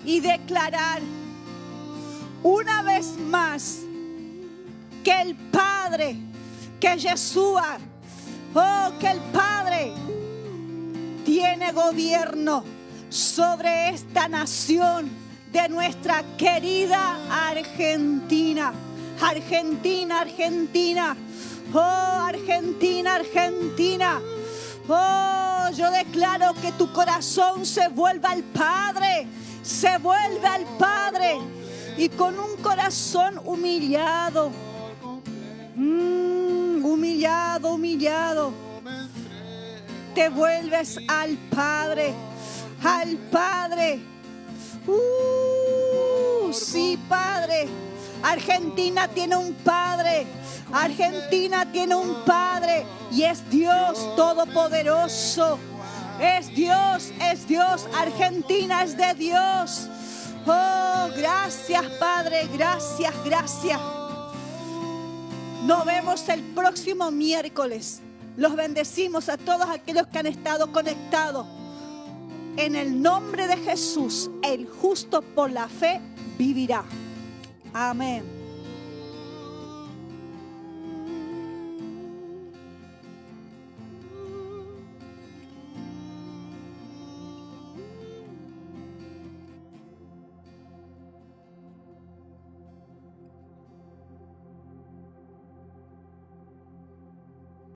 Speaker 2: y declarar una vez más que el Padre, que Yeshua, que el Padre tiene gobierno sobre esta nación de nuestra querida Argentina. Argentina, Argentina. Argentina, Argentina. Yo declaro que tu corazón se vuelva al Padre. Se vuelve al Padre. Y con un corazón humillado. Humillado. Te vuelves al Padre. Al Padre. Sí, Padre. Argentina tiene un Padre. Argentina tiene un Padre. Y es Dios Todopoderoso. Es Dios, es Dios. Argentina es de Dios. Gracias, Padre. Gracias, gracias. Nos vemos el próximo miércoles. Los bendecimos a todos aquellos que han estado conectados. En el nombre de Jesús, el justo por la fe vivirá. Amén.